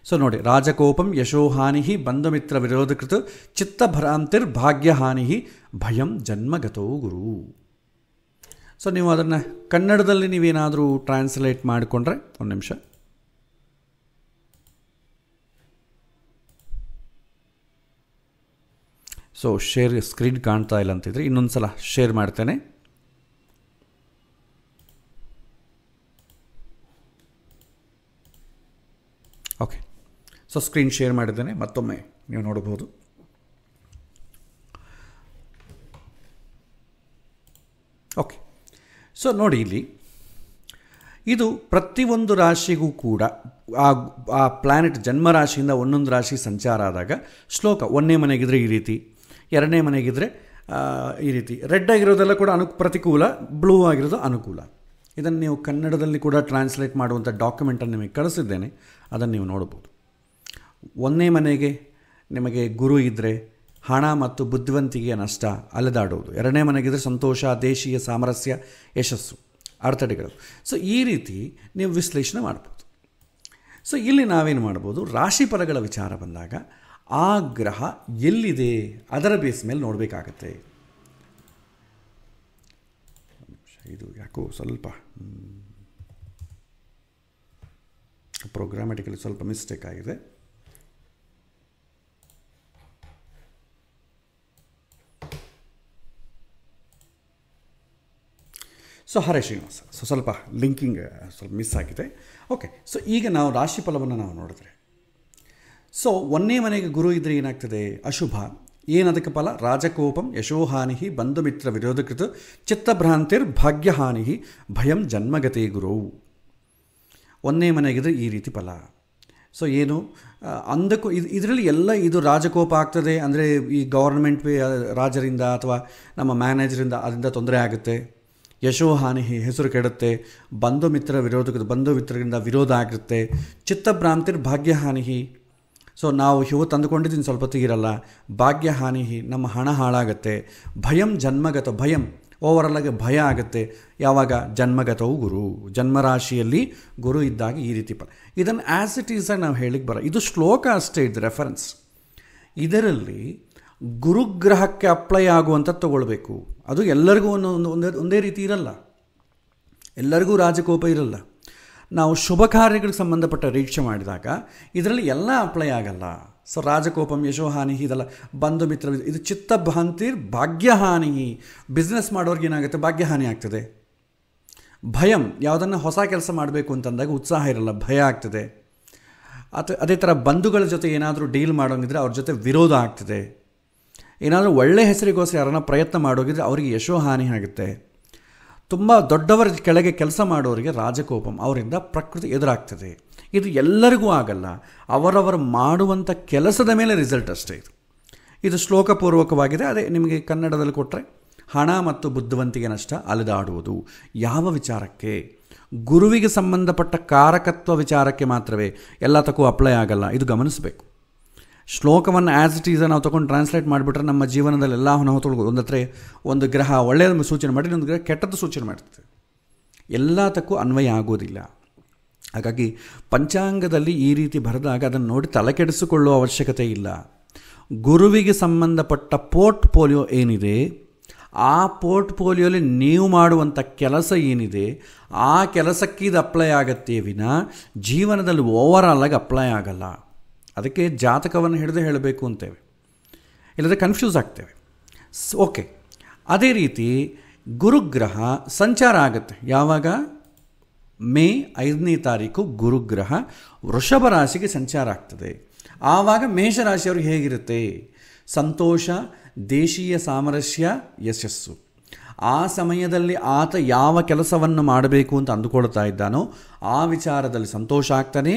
So ನೋಡಿ, ರಾಜಕೋಪಂ ಯಶೋಹಾನಿ ಬಂಧುಮಿತ್ರ ವಿರೋಧಕೃತ ಚಿತ್ತಭ್ರಾಂತಿರ್ ಭಾಗ್ಯಹಾನಿ ಭಯಂ ಜನ್ಮಗತೋ ಗುರು. ಸೊ ನೀವು ಅದನ್ನು ಕನ್ನಡದಲ್ಲಿ ನೀವೇನಾದರೂ ಟ್ರಾನ್ಸ್ಲೇಟ್ ಮಾಡಿಕೊಂಡ್ರೆ, ಒಂದು ನಿಮಿಷ. ಸೊ ಶೇರ್ ಸ್ಕ್ರೀನ್ ಕಾಣ್ತಾ ಇಲ್ಲ ಅಂತಿದ್ರೆ ಇನ್ನೊಂದು ಸಲ ಶೇರ್ ಮಾಡ್ತೇನೆ. ಓಕೆ, ಸೊ ಸ್ಕ್ರೀನ್ ಶೇರ್ ಮಾಡಿದ್ದೇನೆ, ಮತ್ತೊಮ್ಮೆ ನೀವು ನೋಡಬಹುದು. ಓಕೆ, ಸೊ ನೋಡಿ, ಇಲ್ಲಿ ಇದು ಪ್ರತಿಯೊಂದು ರಾಶಿಗೂ ಕೂಡ ಆ ಪ್ಲ್ಯಾನೆಟ್ ಜನ್ಮರಾಶಿಯಿಂದ ಒಂದೊಂದು ರಾಶಿ ಸಂಚಾರ ಆದಾಗ ಶ್ಲೋಕ 1ನೇ ಮನೆಗಿದ್ರೆ ಈ ರೀತಿ, 2ನೇ ಮನೆಗಿದ್ರೆ ಈ ರೀತಿ. ರೆಡ್ ಆಗಿರೋದೆಲ್ಲ ಕೂಡ ಪ್ರತಿಕೂಲ, ಬ್ಲೂ ಆಗಿರೋದು ಅನುಕೂಲ. ಇದನ್ನು ನೀವು ಕನ್ನಡದಲ್ಲಿ ಕೂಡ ಟ್ರಾನ್ಸ್ಲೇಟ್ ಮಾಡುವಂಥ ಡಾಕ್ಯುಮೆಂಟನ್ನು ನಿಮಗೆ ಕಳಿಸಿದ್ದೇನೆ, ಅದನ್ನು ನೀವು ನೋಡ್ಬೋದು. 1ನೇ ಮನೆಗೆ ನಿಮಗೆ ಗುರು ಇದ್ದರೆ ಹಣ ಮತ್ತು ಬುದ್ಧಿವಂತಿಕೆಯ ನಷ್ಟ, ಅಲೆದಾಡುವುದು. 2ನೇ ಮನೆಗಿದ್ರೆ ಸಂತೋಷ, ದೇಶೀಯ ಸಾಮರಸ್ಯ, ಯಶಸ್ಸು, ಅಡೆತಡೆಗಳು. ಸೊ ಈ ರೀತಿ ನೀವು ವಿಶ್ಲೇಷಣೆ ಮಾಡ್ಬೋದು. ಸೊ ಇಲ್ಲಿ ನಾವೇನು ಮಾಡ್ಬೋದು, ರಾಶಿ ಫಲಗಳ ವಿಚಾರ ಬಂದಾಗ ಆ ಗ್ರಹ ಎಲ್ಲಿದೆ ಅದರ ಬೇಸ್ ಮೇಲೆ ನೋಡಬೇಕಾಗತ್ತೆ. ಇದು ಯಾಕೋ ಸ್ವಲ್ಪ ಪ್ರೋಗ್ರಾಮೆಟಿಕಲಿ ಸ್ವಲ್ಪ ಮಿಸ್ಟೇಕ್ ಆಗಿದೆ. ಸೊ ಹರೇ ಶ್ರೀನಿವಾಸ. ಸೊ ಸ್ವಲ್ಪ ಲಿಂಕಿಂಗ್ ಸ್ವಲ್ಪ ಮಿಸ್ ಆಗಿದೆ. ಓಕೆ, ಸೊ ಈಗ ನಾವು ರಾಶಿ ಫಲವನ್ನು ನಾವು ನೋಡಿದ್ರೆ, ಸೊ 1ನೇ ಮನೆಗೆ ಗುರು ಇದ್ದರೆ ಏನಾಗ್ತದೆ? ಅಶುಭ. ಏನದಕ್ಕೆ ಫಲ? ರಾಜಕೋಪಂ ಯಶೋಹಾನಿ ಬಂಧುಮಿತ್ರ ವಿರೋಧಕೃತ ಚಿತ್ತಭ್ರಾಂತಿರ್ ಭಾಗ್ಯಹಾನಿ ಭಯಂ ಜನ್ಮಗತೆ ಗುರು. 1ನೇ ಮನೆಗಿದ್ರೆ ಈ ರೀತಿ ಫಲ. ಸೊ ಏನು ಅಂದಕ್ಕೂ ಇದರಲ್ಲಿ ಎಲ್ಲ ಇದು ರಾಜಕೋಪ ಆಗ್ತದೆ ಅಂದರೆ ಈ ಗೌರ್ಮೆಂಟ್ ರಾಜರಿಂದ ಅಥವಾ ನಮ್ಮ ಮ್ಯಾನೇಜರಿಂದ ಅದರಿಂದ ತೊಂದರೆ ಆಗುತ್ತೆ. ಯಶೋಹಾನಿ ಹೆಸರು ಕೆಡುತ್ತೆ. ಬಂಧು ಮಿತ್ರರಿಂದ ವಿರೋಧ ಆಗುತ್ತೆ. ಚಿತ್ತಭ್ರಾಂತಿರ್ ಭಾಗ್ಯಹಾನಿ. ಸೊ ನಾವು ಇವತ್ತು ಅಂದುಕೊಂಡಿದ್ದೀನಿ ಸ್ವಲ್ಪ ಹೊತ್ತಿಗಿರಲ್ಲ. ಭಾಗ್ಯಹಾನಿ, ನಮ್ಮ ಹಣ ಹಾಳಾಗುತ್ತೆ. ಭಯಂ ಜನ್ಮಗತ, ಭಯಂ ಓವರಲ್ಲಾಗಿ ಭಯ ಆಗುತ್ತೆ. ಯಾವಾಗ? ಜನ್ಮಗತವು ಗುರು, ಜನ್ಮರಾಶಿಯಲ್ಲಿ ಗುರು ಇದ್ದಾಗ ಈ ರೀತಿ ಇದನ್ನು ಆ್ಯಸ್ ಇಟ್ ಈಸಾಗಿ ನಾವು ಹೇಳಿಕ್ಕೆ ಇದು ಶ್ಲೋಕ ಅಷ್ಟೇ, ಇದು ರೆಫರೆನ್ಸ್. ಇದರಲ್ಲಿ ಗುರುಗ್ರಹಕ್ಕೆ ಅಪ್ಲೈ ಆಗುವಂಥದ್ದು ತಗೊಳ್ಬೇಕು. ಅದು ಎಲ್ಲರಿಗೂ ಒಂದೇ ರೀತಿ ಇರಲ್ಲ, ಎಲ್ಲರಿಗೂ ರಾಜಕೋಪ ಇರಲ್ಲ. ನಾವು ಶುಭ ಕಾರ್ಯಗಳಿಗೆ ಸಂಬಂಧಪಟ್ಟ ರೀಕ್ಷೆ ಮಾಡಿದಾಗ ಇದರಲ್ಲಿ ಎಲ್ಲ ಅಪ್ಲೈ ಆಗಲ್ಲ. ಸೊ ರಾಜಕೋಪಂ ಯಶೋಹಾನಿ ಇದೆಲ್ಲ ಬಂಧು ಮಿತ್ರ, ಇದು ಚಿತ್ತಭ್ರಾಂತಿರ್ ಭಾಗ್ಯಹಾನಿ. ಬಿಸ್ನೆಸ್ ಮಾಡೋರ್ಗೆ ಏನಾಗುತ್ತೆ? ಭಾಗ್ಯಹಾನಿ ಆಗ್ತದೆ. ಭಯಂ, ಯಾವುದನ್ನು ಹೊಸ ಕೆಲಸ ಮಾಡಬೇಕು ಅಂತಂದಾಗ ಉತ್ಸಾಹ ಇರಲ್ಲ, ಭಯ ಆಗ್ತದೆ. ಅದೇ ಥರ ಬಂಧುಗಳ ಜೊತೆ ಏನಾದರೂ ಡೀಲ್ ಮಾಡೋಂಗಿದ್ರೆ ಅವ್ರ ಜೊತೆ ವಿರೋಧ ಆಗ್ತದೆ. ಏನಾದರೂ ಒಳ್ಳೆಯ ಹೆಸರಿಗೋಸ್ಕರ ಯಾರನ್ನ ಪ್ರಯತ್ನ ಮಾಡೋಗಿದ್ರೆ ಅವರಿಗೆ ಯಶೋಹಾನಿ ಆಗುತ್ತೆ. ತುಂಬ ದೊಡ್ಡವರ ಕೆಳಗೆ ಕೆಲಸ ಮಾಡೋರಿಗೆ ರಾಜಕೋಪಂ, ಅವರಿಂದ ಪ್ರಕೃತಿ ಎದುರಾಗ್ತದೆ. ಇದು ಎಲ್ಲರಿಗೂ ಆಗಲ್ಲ, ಅವರವರು ಮಾಡುವಂಥ ಕೆಲಸದ ಮೇಲೆ ರಿಸಲ್ಟ್ ಅಷ್ಟೇ. ಇದು ಶ್ಲೋಕಪೂರ್ವಕವಾಗಿದೆ. ಅದೇ ನಿಮಗೆ ಕನ್ನಡದಲ್ಲಿ ಕೊಟ್ಟರೆ, ಹಣ ಮತ್ತು ಬುದ್ಧಿವಂತಿಕೆ ನಷ್ಟ ಅಲೆದಾಡುವುದು. ಯಾವ ವಿಚಾರಕ್ಕೆ? ಗುರುವಿಗೆ ಸಂಬಂಧಪಟ್ಟ ಕಾರಕತ್ವ ವಿಚಾರಕ್ಕೆ ಮಾತ್ರವೇ, ಎಲ್ಲತಕ್ಕೂ ಅಪ್ಲೈ ಆಗಲ್ಲ. ಇದು ಗಮನಿಸಬೇಕು. ಶ್ಲೋಕವನ್ನು ಆ್ಯಸ್ ಇಟ್ ಈಸ್ ನಾವು ತೊಗೊಂಡು ಟ್ರಾನ್ಸ್ಲೇಟ್ ಮಾಡಿಬಿಟ್ರೆ ನಮ್ಮ ಜೀವನದಲ್ಲಿ ಎಲ್ಲ ಹೊತ್ತೊಳ್ಬೋದು. ಒಂದು ಗ್ರಹ ಒಳ್ಳೆಯದನ್ನು ಸೂಚನೆ ಮಾಡಿ, ಒಂದು ಗ್ರಹ ಕೆಟ್ಟದ್ದು ಸೂಚನೆ ಮಾಡ್ತದೆ. ಎಲ್ಲತಕ್ಕೂ ಅನ್ವಯ ಆಗೋದಿಲ್ಲ. ಹಾಗಾಗಿ ಪಂಚಾಂಗದಲ್ಲಿ ಈ ರೀತಿ ಬರೆದಾಗ ಅದನ್ನು ನೋಡಿ ತಲೆ ಕೆಡಿಸಿಕೊಳ್ಳುವ ಅವಶ್ಯಕತೆ ಇಲ್ಲ. ಗುರುವಿಗೆ ಸಂಬಂಧಪಟ್ಟ ಪೋರ್ಟ್ಫೋಲಿಯೋ ಏನಿದೆ, ಆ ಪೋರ್ಟ್ಫೋಲಿಯೋಲಿ ನೀವು ಮಾಡುವಂಥ ಕೆಲಸ ಏನಿದೆ, ಆ ಕೆಲಸಕ್ಕೆ ಇದು ಅಪ್ಲೈ ಆಗತ್ತೆ ವಿನಾ ಜೀವನದಲ್ಲಿ ಓವರಾಲಾಗಿ ಅಪ್ಲೈ ಆಗಲ್ಲ. ಅದಕ್ಕೆ ಜಾತಕವನ್ನು ಹಿಡಿದು ಹೇಳಬೇಕು ಅಂತೇವೆ, ಇಲ್ಲದ್ರೆ ಕನ್ಫ್ಯೂಸ್ ಆಗ್ತೇವೆ. ಓಕೆ, ಅದೇ ರೀತಿ ಗುರುಗ್ರಹ ಸಂಚಾರ ಆಗುತ್ತೆ. ಯಾವಾಗ? ಮೇ 5ನೇ ತಾರೀಕು ಗುರುಗ್ರಹ ವೃಷಭ ರಾಶಿಗೆ ಸಂಚಾರ ಆಗ್ತದೆ. ಆವಾಗ ಮೇಷರಾಶಿಯವ್ರಿಗೆ ಹೇಗಿರುತ್ತೆ? ಸಂತೋಷ, ದೇಶೀಯ ಸಾಮರಸ್ಯ, ಯಶಸ್ಸು. ಆ ಸಮಯದಲ್ಲಿ ಆತ ಯಾವ ಕೆಲಸವನ್ನು ಮಾಡಬೇಕು ಅಂತ ಅಂದುಕೊಳ್ತಾ ಇದ್ದಾನೋ ಆ ವಿಚಾರದಲ್ಲಿ ಸಂತೋಷ ಆಗ್ತಾನೆ.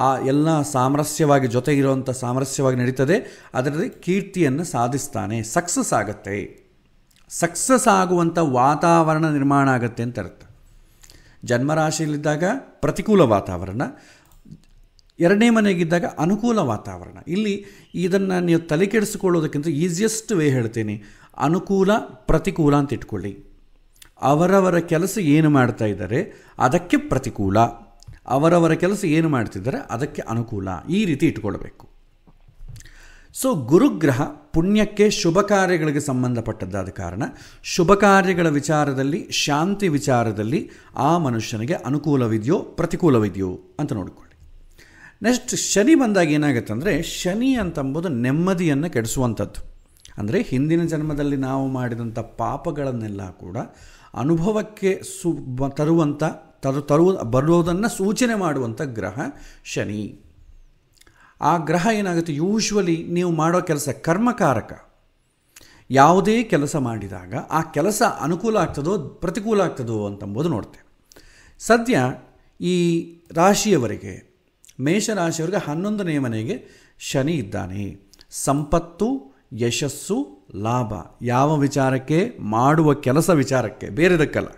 ಆ ಎಲ್ಲ ಸಾಮರಸ್ಯವಾಗಿ ಜೊತೆ ಇರುವಂಥ ಸಾಮರಸ್ಯವಾಗಿ ನಡೀತದೆ. ಅದರಲ್ಲಿ ಕೀರ್ತಿಯನ್ನು ಸಾಧಿಸ್ತಾನೆ. ಸಕ್ಸಸ್ ಆಗುತ್ತೆ. ಸಕ್ಸಸ್ ಆಗುವಂಥ ವಾತಾವರಣ ನಿರ್ಮಾಣ ಆಗುತ್ತೆ ಅಂತ ಅರ್ಥ. ಜನ್ಮರಾಶಿಯಲ್ಲಿದ್ದಾಗ ಪ್ರತಿಕೂಲ ವಾತಾವರಣ, 2ನೇ ಮನೆಗಿದ್ದಾಗ ಅನುಕೂಲ ವಾತಾವರಣ. ಇಲ್ಲಿ ಇದನ್ನು ನೀವು ತಲೆ ಕೆಡಿಸಿಕೊಳ್ಳೋದಕ್ಕಿಂತ ಈಸಿಯೆಸ್ಟ್ ವೇ ಹೇಳ್ತೀನಿ, ಅನುಕೂಲ ಪ್ರತಿಕೂಲ ಅಂತ ಇಟ್ಕೊಳ್ಳಿ. ಅವರವರ ಕೆಲಸ ಏನು ಮಾಡ್ತಾ ಇದ್ದಾರೆ ಅದಕ್ಕೆ ಪ್ರತಿಕೂಲ, ಅವರವರ ಕೆಲಸ ಏನು ಮಾಡ್ತಿದ್ದಾರೆ ಅದಕ್ಕೆ ಅನುಕೂಲ, ಈ ರೀತಿ ಇಟ್ಕೊಳ್ಬೇಕು. ಸೊ ಗುರುಗ್ರಹ ಪುಣ್ಯಕ್ಕೆ, ಶುಭ ಕಾರ್ಯಗಳಿಗೆ ಸಂಬಂಧಪಟ್ಟದ್ದಾದ ಕಾರಣ ಶುಭ ಕಾರ್ಯಗಳ ವಿಚಾರದಲ್ಲಿ, ಶಾಂತಿ ವಿಚಾರದಲ್ಲಿ ಆ ಮನುಷ್ಯನಿಗೆ ಅನುಕೂಲವಿದೆಯೋ ಪ್ರತಿಕೂಲವಿದೆಯೋ ಅಂತ ನೋಡಿಕೊಳ್ಳಿ. ನೆಕ್ಸ್ಟ್ ಶನಿ ಬಂದಾಗ ಏನಾಗುತ್ತೆ ಅಂದರೆ, ಶನಿ ಅಂತಂಬುದು ನೆಮ್ಮದಿಯನ್ನು ಕೆಡಿಸುವಂಥದ್ದು. ಅಂದರೆ ಹಿಂದಿನ ಜನ್ಮದಲ್ಲಿ ನಾವು ಮಾಡಿದಂಥ ಪಾಪಗಳನ್ನೆಲ್ಲ ಕೂಡ ಅನುಭವಕ್ಕೆ ಬರುವುದನ್ನು ಸೂಚನೆ ಮಾಡುವಂಥ ಗ್ರಹ ಶನಿ. ಆ ಗ್ರಹ ಏನಾಗುತ್ತೆ, ಯೂಶ್ವಲಿ ನೀವು ಮಾಡೋ ಕೆಲಸ ಕರ್ಮಕಾರಕ. ಯಾವುದೇ ಕೆಲಸ ಮಾಡಿದಾಗ ಆ ಕೆಲಸ ಅನುಕೂಲ ಆಗ್ತದೋ ಪ್ರತಿಕೂಲ ಆಗ್ತದೋ ಅಂತಂಬುದು ನೋಡ್ತೇವೆ. ಸದ್ಯ ಈ ರಾಶಿಯವರಿಗೆ, ಮೇಷರಾಶಿಯವರಿಗೆ 11ನೇ ಮನೆಗೆ ಶನಿ ಇದ್ದಾನೆ. ಸಂಪತ್ತು, ಯಶಸ್ಸು, ಲಾಭ. ಯಾವ ವಿಚಾರಕ್ಕೆ? ಮಾಡುವ ಕೆಲಸ ವಿಚಾರಕ್ಕೆ, ಬೇರೆದಕ್ಕಲ್ಲ.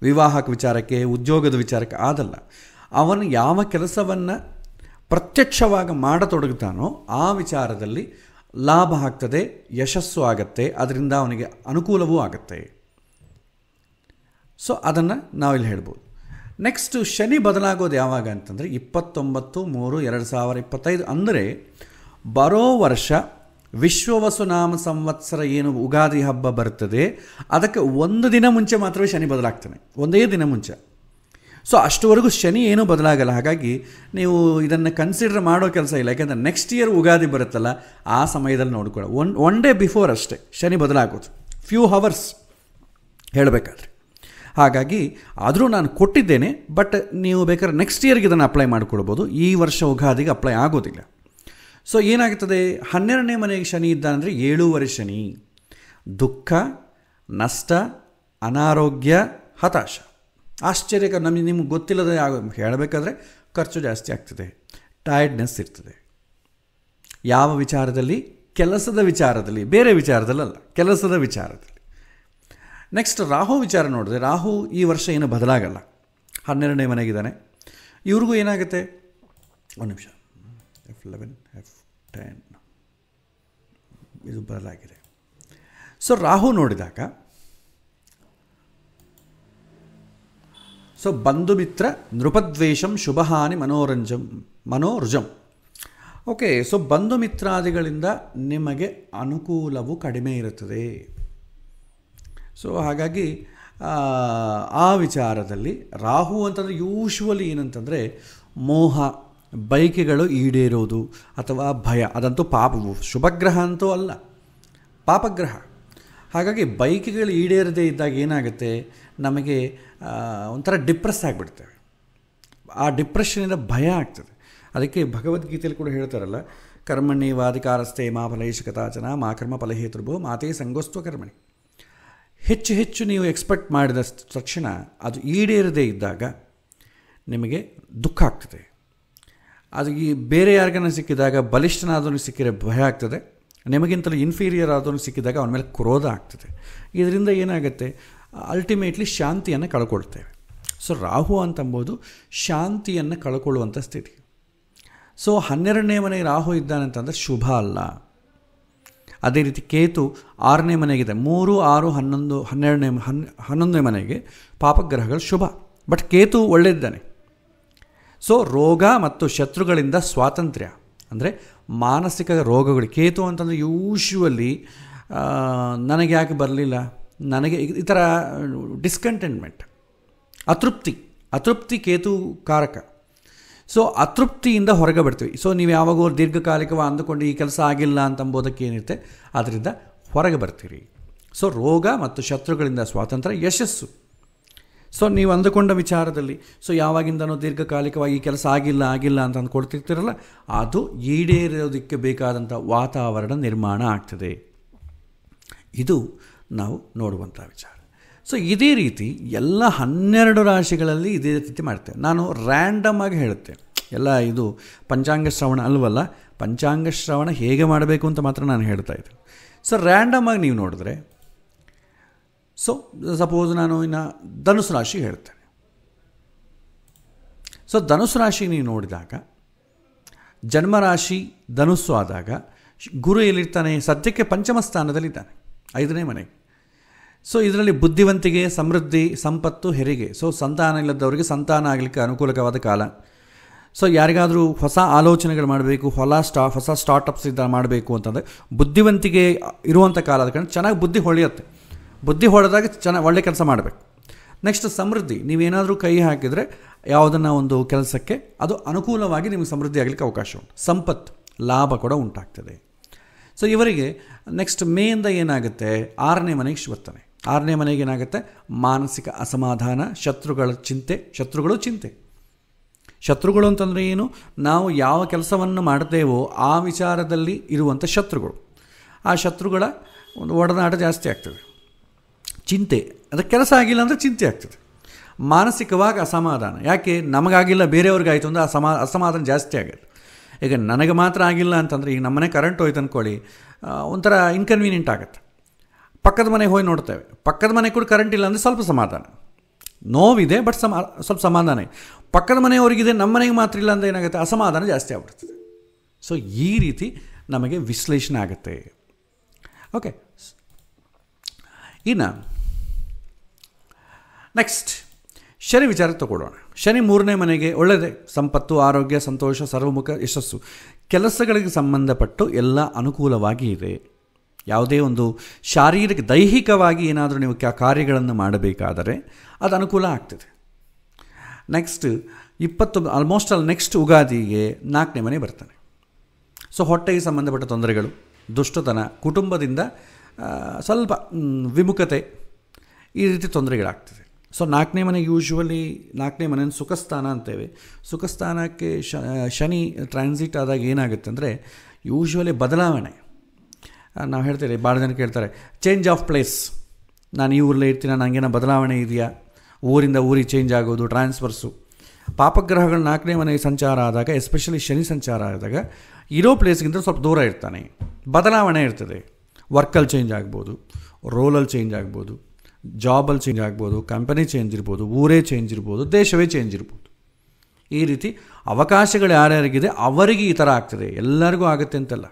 ವಿವಾಹಕ ವಿಚಾರಕ್ಕೆ, ಉದ್ಯೋಗದ ವಿಚಾರಕ್ಕೆ ಆದಲ್ಲ. ಅವನು ಯಾವ ಕೆಲಸವನ್ನು ಪ್ರತ್ಯಕ್ಷವಾಗಿ ಮಾಡತೊಡಗುತ್ತಾನೋ ಆ ವಿಚಾರದಲ್ಲಿ ಲಾಭ ಆಗ್ತದೆ, ಯಶಸ್ಸು ಆಗತ್ತೆ, ಅದರಿಂದ ಅವನಿಗೆ ಅನುಕೂಲವೂ ಆಗುತ್ತೆ. ಸೊ ಅದನ್ನು ನಾವಿಲ್ಲಿ ಹೇಳ್ಬೋದು. ನೆಕ್ಸ್ಟು ಶನಿ ಬದಲಾಗೋದು ಯಾವಾಗ ಅಂತಂದರೆ 29/3/2025. ಅಂದರೆ ಬರೋ ವರ್ಷ ವಿಶ್ವವಸುನಾಮ ಸಂವತ್ಸರ ಏನು ಉಗಾದಿ ಹಬ್ಬ ಬರ್ತದೆ ಅದಕ್ಕೆ 1 ದಿನ ಮುಂಚೆ ಮಾತ್ರವೇ ಶನಿ ಬದಲಾಗ್ತಾನೆ, 1 ದಿನ ಮುಂಚೆ. ಸೊ ಅಷ್ಟುವರೆಗೂ ಶನಿ ಏನೂ ಬದಲಾಗಲ್ಲ. ಹಾಗಾಗಿ ನೀವು ಇದನ್ನು ಕನ್ಸಿಡರ್ ಮಾಡೋ ಕೆಲಸ ಇಲ್ಲ. ಯಾಕೆಂದರೆ ನೆಕ್ಸ್ಟ್ ಇಯರ್ ಉಗಾದಿ ಬರುತ್ತಲ್ಲ ಆ ಸಮಯದಲ್ಲಿ ನೋಡ್ಕೊಳ್ಳೋ. ಒನ್ ಡೇ ಬಿಫೋರ್ ಅಷ್ಟೇ ಶನಿ ಬದಲಾಗೋದು, ಫ್ಯೂ ಹವರ್ಸ್ ಹೇಳಬೇಕಾದ್ರೆ. ಹಾಗಾಗಿ ಆದರೂ ನಾನು ಕೊಟ್ಟಿದ್ದೇನೆ, ಬಟ್ ನೀವು ಬೇಕಾದ್ರೆ ನೆಕ್ಸ್ಟ್ ಇಯರ್ಗೆ ಇದನ್ನು ಅಪ್ಲೈ ಮಾಡಿಕೊಳ್ಬೋದು. ಈ ವರ್ಷ ಉಗಾದಿಗೆ ಅಪ್ಲೈ ಆಗೋದಿಲ್ಲ. ಸೊ ಏನಾಗ್ತದೆ, 12ನೇ ಮನೆಗೆ ಶನಿ ಇದ್ದಾನಂದರೆ 7ನೇ ಶನಿ. ದುಃಖ, ನಷ್ಟ, ಅನಾರೋಗ್ಯ, ಹತಾಶ. ಆಶ್ಚರ್ಯಕರ, ನಿಮ್ಗೆ ಗೊತ್ತಿಲ್ಲದೆ ಹೇಳಬೇಕಾದ್ರೆ ಖರ್ಚು ಜಾಸ್ತಿ ಆಗ್ತದೆ, ಟಯರ್ಡ್ನೆಸ್ ಇರ್ತದೆ. ಯಾವ ವಿಚಾರದಲ್ಲಿ? ಕೆಲಸದ ವಿಚಾರದಲ್ಲಿ, ಬೇರೆ ವಿಚಾರದಲ್ಲಲ್ಲ, ಕೆಲಸದ ವಿಚಾರದಲ್ಲಿ. ನೆಕ್ಸ್ಟ್ ರಾಹು ವಿಚಾರ ನೋಡಿದ್ರೆ, ರಾಹು ಈ ವರ್ಷ ಏನು ಬದಲಾಗಲ್ಲ, 12ನೇ ಮನೆಗಿದ್ದಾನೆ. ಇವ್ರಿಗೂ ಏನಾಗುತ್ತೆ, ಒಂದು ನಿಮಿಷ, F11 F10 ಇದು ಬದಲಾಗಿದೆ. ಸೊ ರಾಹು ನೋಡಿದಾಗ ಸೊ ಬಂಧು ಮಿತ್ರ ನೃಪದ್ವೇಷಂ ಶುಭಹಾನಿ ಮನೋರುಜಂ. ಓಕೆ, ಸೊ ಬಂಧು ಮಿತ್ರಾದಿಗಳಿಂದ ನಿಮಗೆ ಅನುಕೂಲವು ಕಡಿಮೆ ಇರುತ್ತದೆ. ಸೊ ಹಾಗಾಗಿ ಆ ವಿಚಾರದಲ್ಲಿ ರಾಹು ಅಂತಂದರೆ ಯೂಶ್ವಲಿ ಏನಂತಂದರೆ ಮೋಹ, ಬೈಕೆಗಳು ಈಡೇರೋದು ಅಥವಾ ಭಯ. ಅದಂತೂ ಶುಭಗ್ರಹ ಅಂತೂ ಅಲ್ಲ, ಪಾಪಗ್ರಹ. ಹಾಗಾಗಿ ಬೈಕ್ಗಳು ಈಡೇರದೇ ಇದ್ದಾಗ ಏನಾಗುತ್ತೆ, ನಮಗೆ ಒಂಥರ ಡಿಪ್ರೆಸ್ ಆಗಿಬಿಡ್ತೇವೆ. ಆ ಡಿಪ್ರೆಷನಿಂದ ಭಯ ಆಗ್ತದೆ. ಅದಕ್ಕೆ ಭಗವದ್ಗೀತೆಯಲ್ಲಿ ಕೂಡ ಹೇಳ್ತಾರಲ್ಲ, ಕರ್ಮಣ್ಯೇವಾಧಿಕಾರಸ್ಥೆ ಮಾ ಫಲೈಷ ಕಥಾಚನ ಮಾ ಕರ್ಮ ಫಲಹೇತೃಭೋ ಮಾತೇ ಸಂಗೋಸ್ತ್ವ ಕರ್ಮಣಿ. ಹೆಚ್ಚು ಹೆಚ್ಚು ನೀವು ಎಕ್ಸ್ಪೆಕ್ಟ್ ಮಾಡಿದ ತಕ್ಷಣ ಅದು ಈಡೇರದೇ ಇದ್ದಾಗ ನಿಮಗೆ ದುಃಖ ಆಗ್ತದೆ. ಅದು ಈ ಬೇರೆ ಯಾರಿಗಾನ ಸಿಕ್ಕಿದಾಗ, ಬಲಿಷ್ಠನಾದವನಿಗೆ ಸಿಕ್ಕಿದ್ರೆ ಭಯ ಆಗ್ತದೆ, ನಿಮಗಿಂತಲೂ ಇನ್ಫೀರಿಯರ್ ಆದವನಿಗೆ ಸಿಕ್ಕಿದಾಗ ಅವನ ಮೇಲೆ ಕ್ರೋಧ ಆಗ್ತದೆ. ಇದರಿಂದ ಏನಾಗುತ್ತೆ, ಅಲ್ಟಿಮೇಟ್ಲಿ ಶಾಂತಿಯನ್ನು ಕಳ್ಕೊಳ್ತೇವೆ. ಸೊ ರಾಹು ಅಂತಂಬೋದು ಶಾಂತಿಯನ್ನು ಕಳ್ಕೊಳ್ಳುವಂಥ ಸ್ಥಿತಿ. ಸೊ 12ನೇ ಮನೆಗೆ ರಾಹು ಇದ್ದಾನಂತಂದರೆ ಶುಭ ಅಲ್ಲ. ಅದೇ ರೀತಿ ಕೇತು 6ನೇ ಮನೆಗಿದೆ, 3, 6, 11, 11ನೇ ಮನೆಗೆ ಪಾಪಗ್ರಹಗಳು ಶುಭ. ಬಟ್ ಕೇತು ಒಳ್ಳೆಯಿದ್ದಾನೆ. ಸೊ ರೋಗ ಮತ್ತು ಶತ್ರುಗಳಿಂದ ಸ್ವಾತಂತ್ರ್ಯ, ಅಂದರೆ ಮಾನಸಿಕ ರೋಗಗಳು. ಕೇತು ಅಂತಂದರೆ ಯೂಶ್ವಲಿ ನನಗೆ ಯಾಕೆ ಬರಲಿಲ್ಲ, ನನಗೆ ಈ ಥರ ಡಿಸ್ಕಂಟೆಂಟ್ಮೆಂಟ್, ಅತೃಪ್ತಿ ಕೇತು ಕಾರಕ. ಸೊ ಅತೃಪ್ತಿಯಿಂದ ಹೊರಗೆ ಬರ್ತೀವಿ. ಸೊ ನೀವು ಯಾವಾಗೋ ದೀರ್ಘಕಾಲಿಕವಾಗಿ ಅಂದುಕೊಂಡು ಈ ಕೆಲಸ ಆಗಿಲ್ಲ ಅಂತಂಬೋದಕ್ಕೆ ಏನಿರುತ್ತೆ, ಅದರಿಂದ ಹೊರಗೆ ಬರ್ತೀರಿ. ಸೊ ರೋಗ ಮತ್ತು ಶತ್ರುಗಳಿಂದ ಸ್ವಾತಂತ್ರ್ಯ, ಯಶಸ್ಸು. ಸೊ ನೀವು ಅಂದುಕೊಂಡ ವಿಚಾರದಲ್ಲಿ ಯಾವಾಗಿಂದನೂ ದೀರ್ಘಕಾಲಿಕವಾಗಿ ಈ ಕೆಲಸ ಆಗಿಲ್ಲ ಅಂತ ಅಂದ್ಕೊಳ್ತಿರ್ತೀರಲ್ಲ, ಅದು ಈಡೇರೋದಕ್ಕೆ ಬೇಕಾದಂಥ ವಾತಾವರಣ ನಿರ್ಮಾಣ ಆಗ್ತದೆ. ಇದು ನಾವು ನೋಡುವಂಥ ವಿಚಾರ. ಸೊ ಇದೇ ರೀತಿ ಎಲ್ಲ 12 ರಾಶಿಗಳಲ್ಲಿ ಇದೇ ರೀತಿ ಮಾಡ್ತೇವೆ. ನಾನು ರ್ಯಾಂಡಮ್ ಆಗಿ ಹೇಳುತ್ತೆ, ಎಲ್ಲ ಇದು ಪಂಚಾಂಗ ಶ್ರವಣ ಅಲ್ವಲ್ಲ, ಪಂಚಾಂಗ ಶ್ರವಣ ಹೇಗೆ ಮಾಡಬೇಕು ಅಂತ ಮಾತ್ರ ನಾನು ಹೇಳ್ತಾ ಇದ್ದೀನಿ. ಸೊ ರ್ಯಾಂಡಮ್ ಆಗಿ ನೀವು ನೋಡಿದ್ರೆ, ಸೊ ಸಪೋಸ್ ನಾನು ಇನ್ನು ಧನುಸು ರಾಶಿ ಹೇಳ್ತೇನೆ. ಸೊ ಧನುಸು ರಾಶಿ ನೀವು ನೋಡಿದಾಗ, ಜನ್ಮರಾಶಿ ಧನುಸ್ಸು ಆದಾಗ ಗುರು ಎಲ್ಲಿರ್ತಾನೆ, ಸದ್ಯಕ್ಕೆ ಪಂಚಮ ಸ್ಥಾನದಲ್ಲಿದ್ದಾನೆ, 5ನೇ ಮನೆಗೆ. ಸೊ ಇದರಲ್ಲಿ ಬುದ್ಧಿವಂತಿಕೆ, ಸಮೃದ್ಧಿ, ಸಂಪತ್ತು, ಹೆರಿಗೆ. ಸೊ ಸಂತಾನ ಇಲ್ಲದವರಿಗೆ ಸಂತಾನ ಆಗಲಿಕ್ಕೆ ಅನುಕೂಲಕವಾದ ಕಾಲ. ಸೊ ಯಾರಿಗಾದರೂ ಹೊಸ ಆಲೋಚನೆಗಳು ಮಾಡಬೇಕು, ಹೊಸ ಸ್ಟಾರ್ಟಪ್ಸ್ ಮಾಡಬೇಕು ಅಂತಂದರೆ ಬುದ್ಧಿವಂತಿಕೆ ಇರುವಂಥ ಕಾಲ. ಆದ ಕಾರಣ ಚೆನ್ನಾಗಿ ಬುದ್ಧಿ ಹೊಳೆಯುತ್ತೆ. ಬುದ್ಧಿ ಹೊಡೆದಾಗ ಒಳ್ಳೆ ಕೆಲಸ ಮಾಡಬೇಕು. ನೆಕ್ಸ್ಟ್ ಸಮೃದ್ಧಿ, ನೀವೇನಾದರೂ ಕೈ ಹಾಕಿದರೆ ಯಾವುದನ್ನು ಒಂದು ಕೆಲಸಕ್ಕೆ ಅದು ಅನುಕೂಲವಾಗಿ ನಿಮಗೆ ಸಮೃದ್ಧಿ ಆಗಲಿಕ್ಕೆ ಅವಕಾಶ ಉಂಟು. ಸಂಪತ್ತು, ಲಾಭ ಕೂಡ ಉಂಟಾಗ್ತದೆ. ಸೊ ಇವರಿಗೆ ನೆಕ್ಸ್ಟ್ ಮೇಯಿಂದ ಏನಾಗುತ್ತೆ, 6ನೇ ಮನೆಗೆ ಬರ್ತಾನೆ. 6ನೇ ಮನೆಗೆ ಏನಾಗುತ್ತೆ, ಮಾನಸಿಕ ಅಸಮಾಧಾನ, ಶತ್ರುಗಳು ಚಿಂತೆ. ಶತ್ರುಗಳು ಅಂತಂದರೆ ಏನು, ನಾವು ಯಾವ ಕೆಲಸವನ್ನು ಮಾಡ್ತೇವೋ ಆ ವಿಚಾರದಲ್ಲಿ ಇರುವಂಥ ಶತ್ರುಗಳು. ಆ ಶತ್ರುಗಳ ಒಂದು ಒಡನಾಟ ಜಾಸ್ತಿ ಆಗ್ತದೆ. ಚಿಂತೆ, ಅದಕ್ಕೆ ಕೆಲಸ ಆಗಿಲ್ಲ ಅಂದರೆ ಚಿಂತೆ ಆಗ್ತದೆ. ಮಾನಸಿಕವಾಗಿ ಅಸಮಾಧಾನ, ಯಾಕೆ ನಮಗಾಗಿಲ್ಲ ಬೇರೆಯವ್ರಿಗಾಯಿತು ಅಂದರೆ ಅಸಮಾಧಾನ ಜಾಸ್ತಿ ಆಗುತ್ತೆ. ಈಗ ನನಗೆ ಮಾತ್ರ ಆಗಿಲ್ಲ ಅಂತಂದರೆ, ಈಗ ನಮ್ಮನೆ ಕರೆಂಟ್ ಹೋಯ್ತು ಅಂದ್ಕೊಳ್ಳಿ, ಒಂಥರ ಇನ್ಕನ್ವೀನಿಯೆಂಟ್ ಆಗುತ್ತೆ. ಪಕ್ಕದ ಮನೆಗೆ ಹೋಗಿ ನೋಡ್ತೇವೆ, ಪಕ್ಕದ ಮನೆ ಕೂಡ ಕರೆಂಟ್ ಇಲ್ಲ ಅಂದರೆ ಸ್ವಲ್ಪ ಸಮಾಧಾನ, ನೋವಿದೆ ಬಟ್ ಸ್ವಲ್ಪ ಸಮಾಧಾನ. ಪಕ್ಕದ ಮನೆಯವರಿಗಿದೆ, ನಮ್ಮ ಮನೆಗೆ ಮಾತ್ರ ಇಲ್ಲ ಅಂದರೆ ಏನಾಗುತ್ತೆ, ಅಸಮಾಧಾನ ಜಾಸ್ತಿ ಆಗ್ಬಿಡ್ತದೆ. ಸೊ ಈ ರೀತಿ ನಮಗೆ ವಿಶ್ಲೇಷಣೆ ಆಗುತ್ತೆ. ಓಕೆ, ಇನ್ನು ನೆಕ್ಸ್ಟ್ ಶನಿ ವಿಚಾರ ತಗೊಳ್ಳೋಣ. ಶನಿ 3ನೇ ಮನೆಗೆ ಒಳ್ಳೆಯದೇ, ಸಂಪತ್ತು, ಆರೋಗ್ಯ, ಸಂತೋಷ, ಸರ್ವಮುಖ ಯಶಸ್ಸು. ಕೆಲಸಗಳಿಗೆ ಸಂಬಂಧಪಟ್ಟು ಎಲ್ಲ ಅನುಕೂಲವಾಗಿ ಇದೆ. ಯಾವುದೇ ಒಂದು ಶಾರೀರಿಕ ದೈಹಿಕವಾಗಿ ಏನಾದರೂ ನೀವು ಕಾರ್ಯಗಳನ್ನು ಮಾಡಬೇಕಾದರೆ ಅದು ಅನುಕೂಲ ಆಗ್ತದೆ. ನೆಕ್ಸ್ಟ್ ಆಲ್ಮೋಸ್ಟ್ ನೆಕ್ಸ್ಟ್ ಉಗಾದಿಗೆ 4ನೇ ಮನೆ ಬರ್ತಾನೆ. ಸೊ ಹೊಟ್ಟೆಗೆ ಸಂಬಂಧಪಟ್ಟ ತೊಂದರೆಗಳು, ದುಷ್ಟತನ, ಕುಟುಂಬದಿಂದ ಸ್ವಲ್ಪ ವಿಮುಖತೆ, ಈ ರೀತಿ ತೊಂದರೆಗಳಾಗ್ತದೆ. ಸೊ 4ನೇ ಮನೆಗೆ ಯೂಶ್ವಲಿ 4ನೇ ಮನೆಯನ್ನು ಸುಖಸ್ಥಾನ ಅಂತೇವೆ. ಸುಖಸ್ಥಾನಕ್ಕೆ ಶನಿ ಟ್ರಾನ್ಸಿಟ್ ಆದಾಗ ಏನಾಗುತ್ತೆ ಅಂದರೆ ಯೂಶ್ವಲಿ ಬದಲಾವಣೆ. ನಾವು ಹೇಳ್ತೀವಿ, ಭಾಳ ಜನ ಕೇಳ್ತಾರೆ ಚೇಂಜ್ ಆಫ್ ಪ್ಲೇಸ್, ನಾನು ಈ ಊರಲ್ಲೇ ಇರ್ತೀನಿ, ನನಗೇನೋ ಬದಲಾವಣೆ ಇದೆಯಾ, ಊರಿಂದ ಊರಿಗೆ ಚೇಂಜ್ ಆಗೋದು, ಟ್ರಾನ್ಸ್ಫರ್ಸು. ಪಾಪಗ್ರಹಗಳು 4ನೇ ಮನೆಗೆ ಸಂಚಾರ ಆದಾಗ, ಎಸ್ಪೆಷಲಿ ಶನಿ ಸಂಚಾರ ಆದಾಗ ಇರೋ ಪ್ಲೇಸ್ಗಿಂತ ಸ್ವಲ್ಪ ದೂರ ಇರ್ತಾನೆ, ಬದಲಾವಣೆ ಇರ್ತದೆ. ವರ್ಕಲ್ಲಿ ಚೇಂಜ್ ಆಗ್ಬೋದು, ರೋಲಲ್ಲಿ ಚೇಂಜ್ ಆಗ್ಬೋದು, ಜಾಬಲ್ಲಿ ಚೇಂಜ್ ಆಗ್ಬೋದು, ಕಂಪನಿ ಚೇಂಜ್ ಇರ್ಬೋದು, ಊರೇ ಚೇಂಜ್ ಇರ್ಬೋದು, ದೇಶವೇ ಚೇಂಜ್ ಇರ್ಬೋದು. ಈ ರೀತಿ ಅವಕಾಶಗಳು ಯಾರ್ಯಾರಿಗಿದೆ ಅವರಿಗೆ ಈ ಥರ ಆಗ್ತದೆ, ಎಲ್ಲರಿಗೂ ಆಗುತ್ತೆ ಅಂತಲ್ಲ.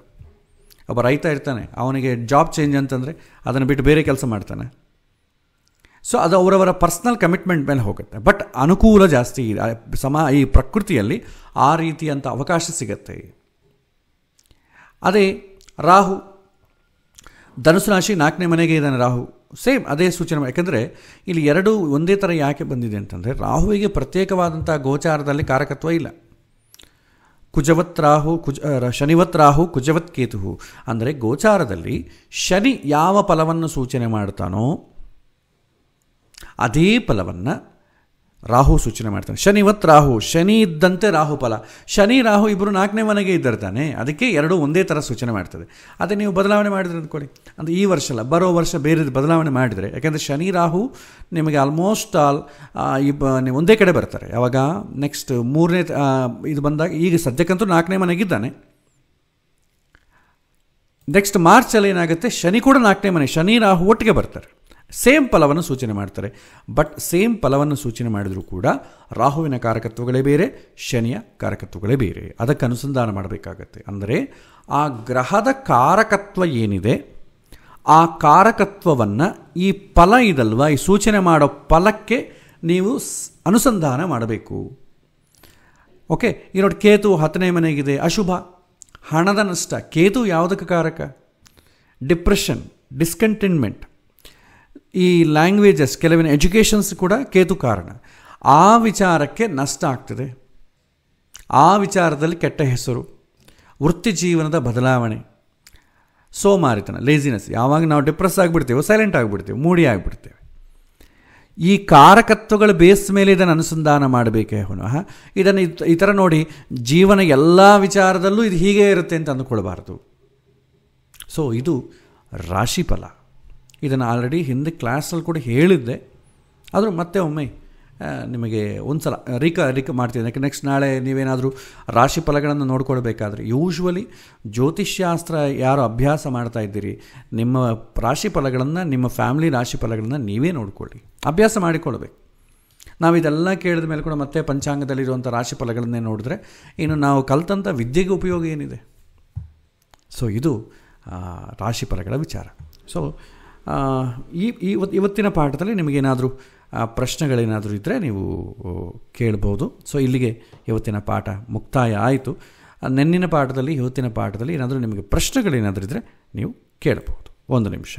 ಒಬ್ಬ ರೈತ ಇರ್ತಾನೆ, ಅವನಿಗೆ ಜಾಬ್ ಚೇಂಜ್ ಅಂತಂದರೆ ಅದನ್ನು ಬಿಟ್ಟು ಬೇರೆ ಕೆಲಸ ಮಾಡ್ತಾನೆ. ಸೊ ಅದು ಅವರವರ ಪರ್ಸ್ನಲ್ ಕಮಿಟ್ಮೆಂಟ್ ಮೇಲೆ ಹೋಗುತ್ತೆ. ಬಟ್ ಅನುಕೂಲ ಜಾಸ್ತಿ ಈ ಪ್ರಕೃತಿಯಲ್ಲಿ ಆ ರೀತಿಯಂಥ ಅವಕಾಶ ಸಿಗತ್ತೆ. ಅದೇ ರಾಹು ಧನುಸು ರಾಶಿ 4ನೇ ಮನೆಗೆ ಇದ್ದಾನೆ ರಾಹು, ಸೇಮ್ ಅದೇ ಸೂಚನೆ. ಯಾಕೆಂದರೆ ಇಲ್ಲಿ ಎರಡೂ ಒಂದೇ ಥರ ಯಾಕೆ ಬಂದಿದೆ ಅಂತಂದರೆ, ರಾಹುವಿಗೆ ಪ್ರತ್ಯೇಕವಾದಂಥ ಗೋಚಾರದಲ್ಲಿ ಕಾರಕತ್ವ ಇಲ್ಲ. ಕುಜವತ್ ರಾಹು ಶನಿವತ್ ರಾಹು ಕುಜವತ್ ಕೇತು ಅಂದರೆ ಗೋಚಾರದಲ್ಲಿ ಶನಿ ಯಾವ ಫಲವನ್ನು ಸೂಚನೆ ಮಾಡ್ತಾನೋ ಅದೇ ಫಲವನ್ನು ರಾಹು ಸೂಚನೆ ಮಾಡ್ತಾನೆ. ಶನಿವತ್ ರಾಹು, ಶನಿ ಇದ್ದಂತೆ ರಾಹು ಫಲ. ಶನಿ ರಾಹು ಇಬ್ಬರು 4ನೇ ಮನೆಗೆ ಇದ್ದಿರ್ತಾನೆ, ಅದಕ್ಕೆ ಎರಡೂ ಒಂದೇ ಥರ ಸೂಚನೆ ಮಾಡ್ತದೆ. ಅದೇ ನೀವು ಬದಲಾವಣೆ ಮಾಡಿದ್ರೆ ಅಂದ್ಕೊಳ್ಳಿ, ಅಂದರೆ ಈ ವರ್ಷ ಅಲ್ಲ, ಬರೋ ವರ್ಷ ಬೇರೆ ಬದಲಾವಣೆ ಮಾಡಿದರೆ, ಯಾಕೆಂದರೆ ಶನಿ ರಾಹು ನಿಮಗೆ ಆಲ್ಮೋಸ್ಟ್ ಆಲ್ ನೀವು ಒಂದೇ ಕಡೆ ಬರ್ತಾರೆ. ಯಾವಾಗ ನೆಕ್ಸ್ಟ್ 3ನೇ ಇದು ಬಂದಾಗ, ಈಗ ಸದ್ಯಕ್ಕಂತೂ 4ನೇ ಮನೆಗಿದ್ದಾನೆ. ನೆಕ್ಸ್ಟ್ ಮಾರ್ಚಲ್ಲಿ ಏನಾಗುತ್ತೆ, ಶನಿ ಕೂಡ 4ನೇ ಮನೆ, ಶನಿ ರಾಹು ಒಟ್ಟಿಗೆ ಬರ್ತಾರೆ, ಸೇಮ್ ಫಲವನ್ನು ಸೂಚನೆ ಮಾಡ್ತಾರೆ. ಬಟ್ ಸೇಮ್ ಫಲವನ್ನು ಸೂಚನೆ ಮಾಡಿದರೂ ಕೂಡ ರಾಹುವಿನ ಕಾರಕತ್ವಗಳೇ ಬೇರೆ, ಶನಿಯ ಕಾರಕತ್ವಗಳೇ ಬೇರೆ. ಅದಕ್ಕೆ ಅನುಸಂಧಾನ ಮಾಡಬೇಕಾಗತ್ತೆ. ಅಂದರೆ ಆ ಗ್ರಹದ ಕಾರಕತ್ವ ಏನಿದೆ, ಆ ಕಾರಕತ್ವವನ್ನು ಈ ಫಲ ಇದಲ್ವ, ಈ ಸೂಚನೆ ಮಾಡೋ ಫಲಕ್ಕೆ ನೀವು ಅನುಸಂಧಾನ ಮಾಡಬೇಕು. ಓಕೆ, ಈ ನೋಡಿ, ಕೇತು 10ನೇ ಮನೆಗಿದೆ, ಅಶುಭ, ಹಣದ ನಷ್ಟ. ಕೇತು ಯಾವುದಕ್ಕೆ ಕಾರಕ? ಡಿಪ್ರೆಷನ್, ಡಿಸ್ಕಂಟೆಂಟ್ಮೆಂಟ್. ಈ ಲ್ಯಾಂಗ್ವೇಜಸ್, ಕೆಲವಿನ ಎಜುಕೇಷನ್ಸ್ ಕೂಡ ಕೇತು ಕಾರಣ. ಆ ವಿಚಾರಕ್ಕೆ ನಷ್ಟ ಆಗ್ತದೆ, ಆ ವಿಚಾರದಲ್ಲಿ ಕೆಟ್ಟ ಹೆಸರು, ವೃತ್ತಿ ಜೀವನದ ಬದಲಾವಣೆ, ಸೋಮಾರಿತನ, ಲೇಜಿನೆಸ್. ಯಾವಾಗ ನಾವು ಡಿಪ್ರೆಸ್ ಆಗಿಬಿಡ್ತೇವೆ, ಸೈಲೆಂಟ್ ಆಗಿಬಿಡ್ತೇವೆ, ಮೂಡಿ ಆಗಿಬಿಡ್ತೇವೆ. ಈ ಕಾರಕತ್ವಗಳ ಬೇಸ್ ಮೇಲೆ ಇದನ್ನು ಅನುಸಂಧಾನ ಮಾಡಬೇಕೇ ಹೊನಃ ಇದನ್ನು ಈ ಥರ ನೋಡಿ ಜೀವನ ಎಲ್ಲ ವಿಚಾರದಲ್ಲೂ ಇದು ಹೀಗೆ ಇರುತ್ತೆ ಅಂತ ಅಂದುಕೊಳ್ಬಾರ್ದು. ಸೊ ಇದು ರಾಶಿಫಲ. ಇದನ್ನು ಆಲ್ರೆಡಿ ಹಿಂದೆ ಕ್ಲಾಸಲ್ಲಿ ಕೂಡ ಹೇಳಿದ್ದೆ, ಆದರೂ ಮತ್ತೆ ಒಮ್ಮೆ ನಿಮಗೆ ಒಂದು ಸಲ ರೀಕ ಮಾಡ್ತಿದ್ದೆ. ಯಾಕೆ ನೆಕ್ಸ್ಟ್ ನಾಳೆ ನೀವೇನಾದರೂ ರಾಶಿ ಫಲಗಳನ್ನು ನೋಡ್ಕೊಳ್ಬೇಕಾದ್ರೆ, ಯೂಶ್ವಲಿ ಜ್ಯೋತಿಷ್ಶಾಸ್ತ್ರ ಯಾರು ಅಭ್ಯಾಸ ಮಾಡ್ತಾ ಇದ್ದೀರಿ, ನಿಮ್ಮ ರಾಶಿ ಫಲಗಳನ್ನು, ನಿಮ್ಮ ಫ್ಯಾಮಿಲಿ ರಾಶಿ ಫಲಗಳನ್ನು ನೀವೇ ನೋಡ್ಕೊಳ್ಳಿ, ಅಭ್ಯಾಸ ಮಾಡಿಕೊಳ್ಬೇಕು. ನಾವು ಇದೆಲ್ಲ ಕೇಳಿದ ಮೇಲೆ ಕೂಡ ಮತ್ತೆ ಪಂಚಾಂಗದಲ್ಲಿರುವಂಥ ರಾಶಿ ಫಲಗಳನ್ನೇ ನೋಡಿದ್ರೆ ಇನ್ನು ನಾವು ಕಲ್ತಂಥ ವಿದ್ಯೆಗೆ ಉಪಯೋಗ ಏನಿದೆ? ಸೊ ಇದು ರಾಶಿ ಫಲಗಳ ವಿಚಾರ. ಸೊ ಇವತ್ತಿನ ಪಾಠದಲ್ಲಿ ನಿಮಗೇನಾದರೂ ಪ್ರಶ್ನೆಗಳೇನಾದರೂ ಇದ್ದರೆ ನೀವು ಕೇಳ್ಬೋದು. ಸೊ ಇಲ್ಲಿಗೆ ಇವತ್ತಿನ ಪಾಠ ಮುಕ್ತಾಯ ಆಯಿತು. ನೆನ್ನಿನ ಪಾಠದಲ್ಲಿ, ಇವತ್ತಿನ ಪಾಠದಲ್ಲಿ ಏನಾದರೂ ನಿಮಗೆ ಪ್ರಶ್ನೆಗಳೇನಾದರೂ ಇದ್ದರೆ ನೀವು ಕೇಳ್ಬೋದು. 1 ನಿಮಿಷ.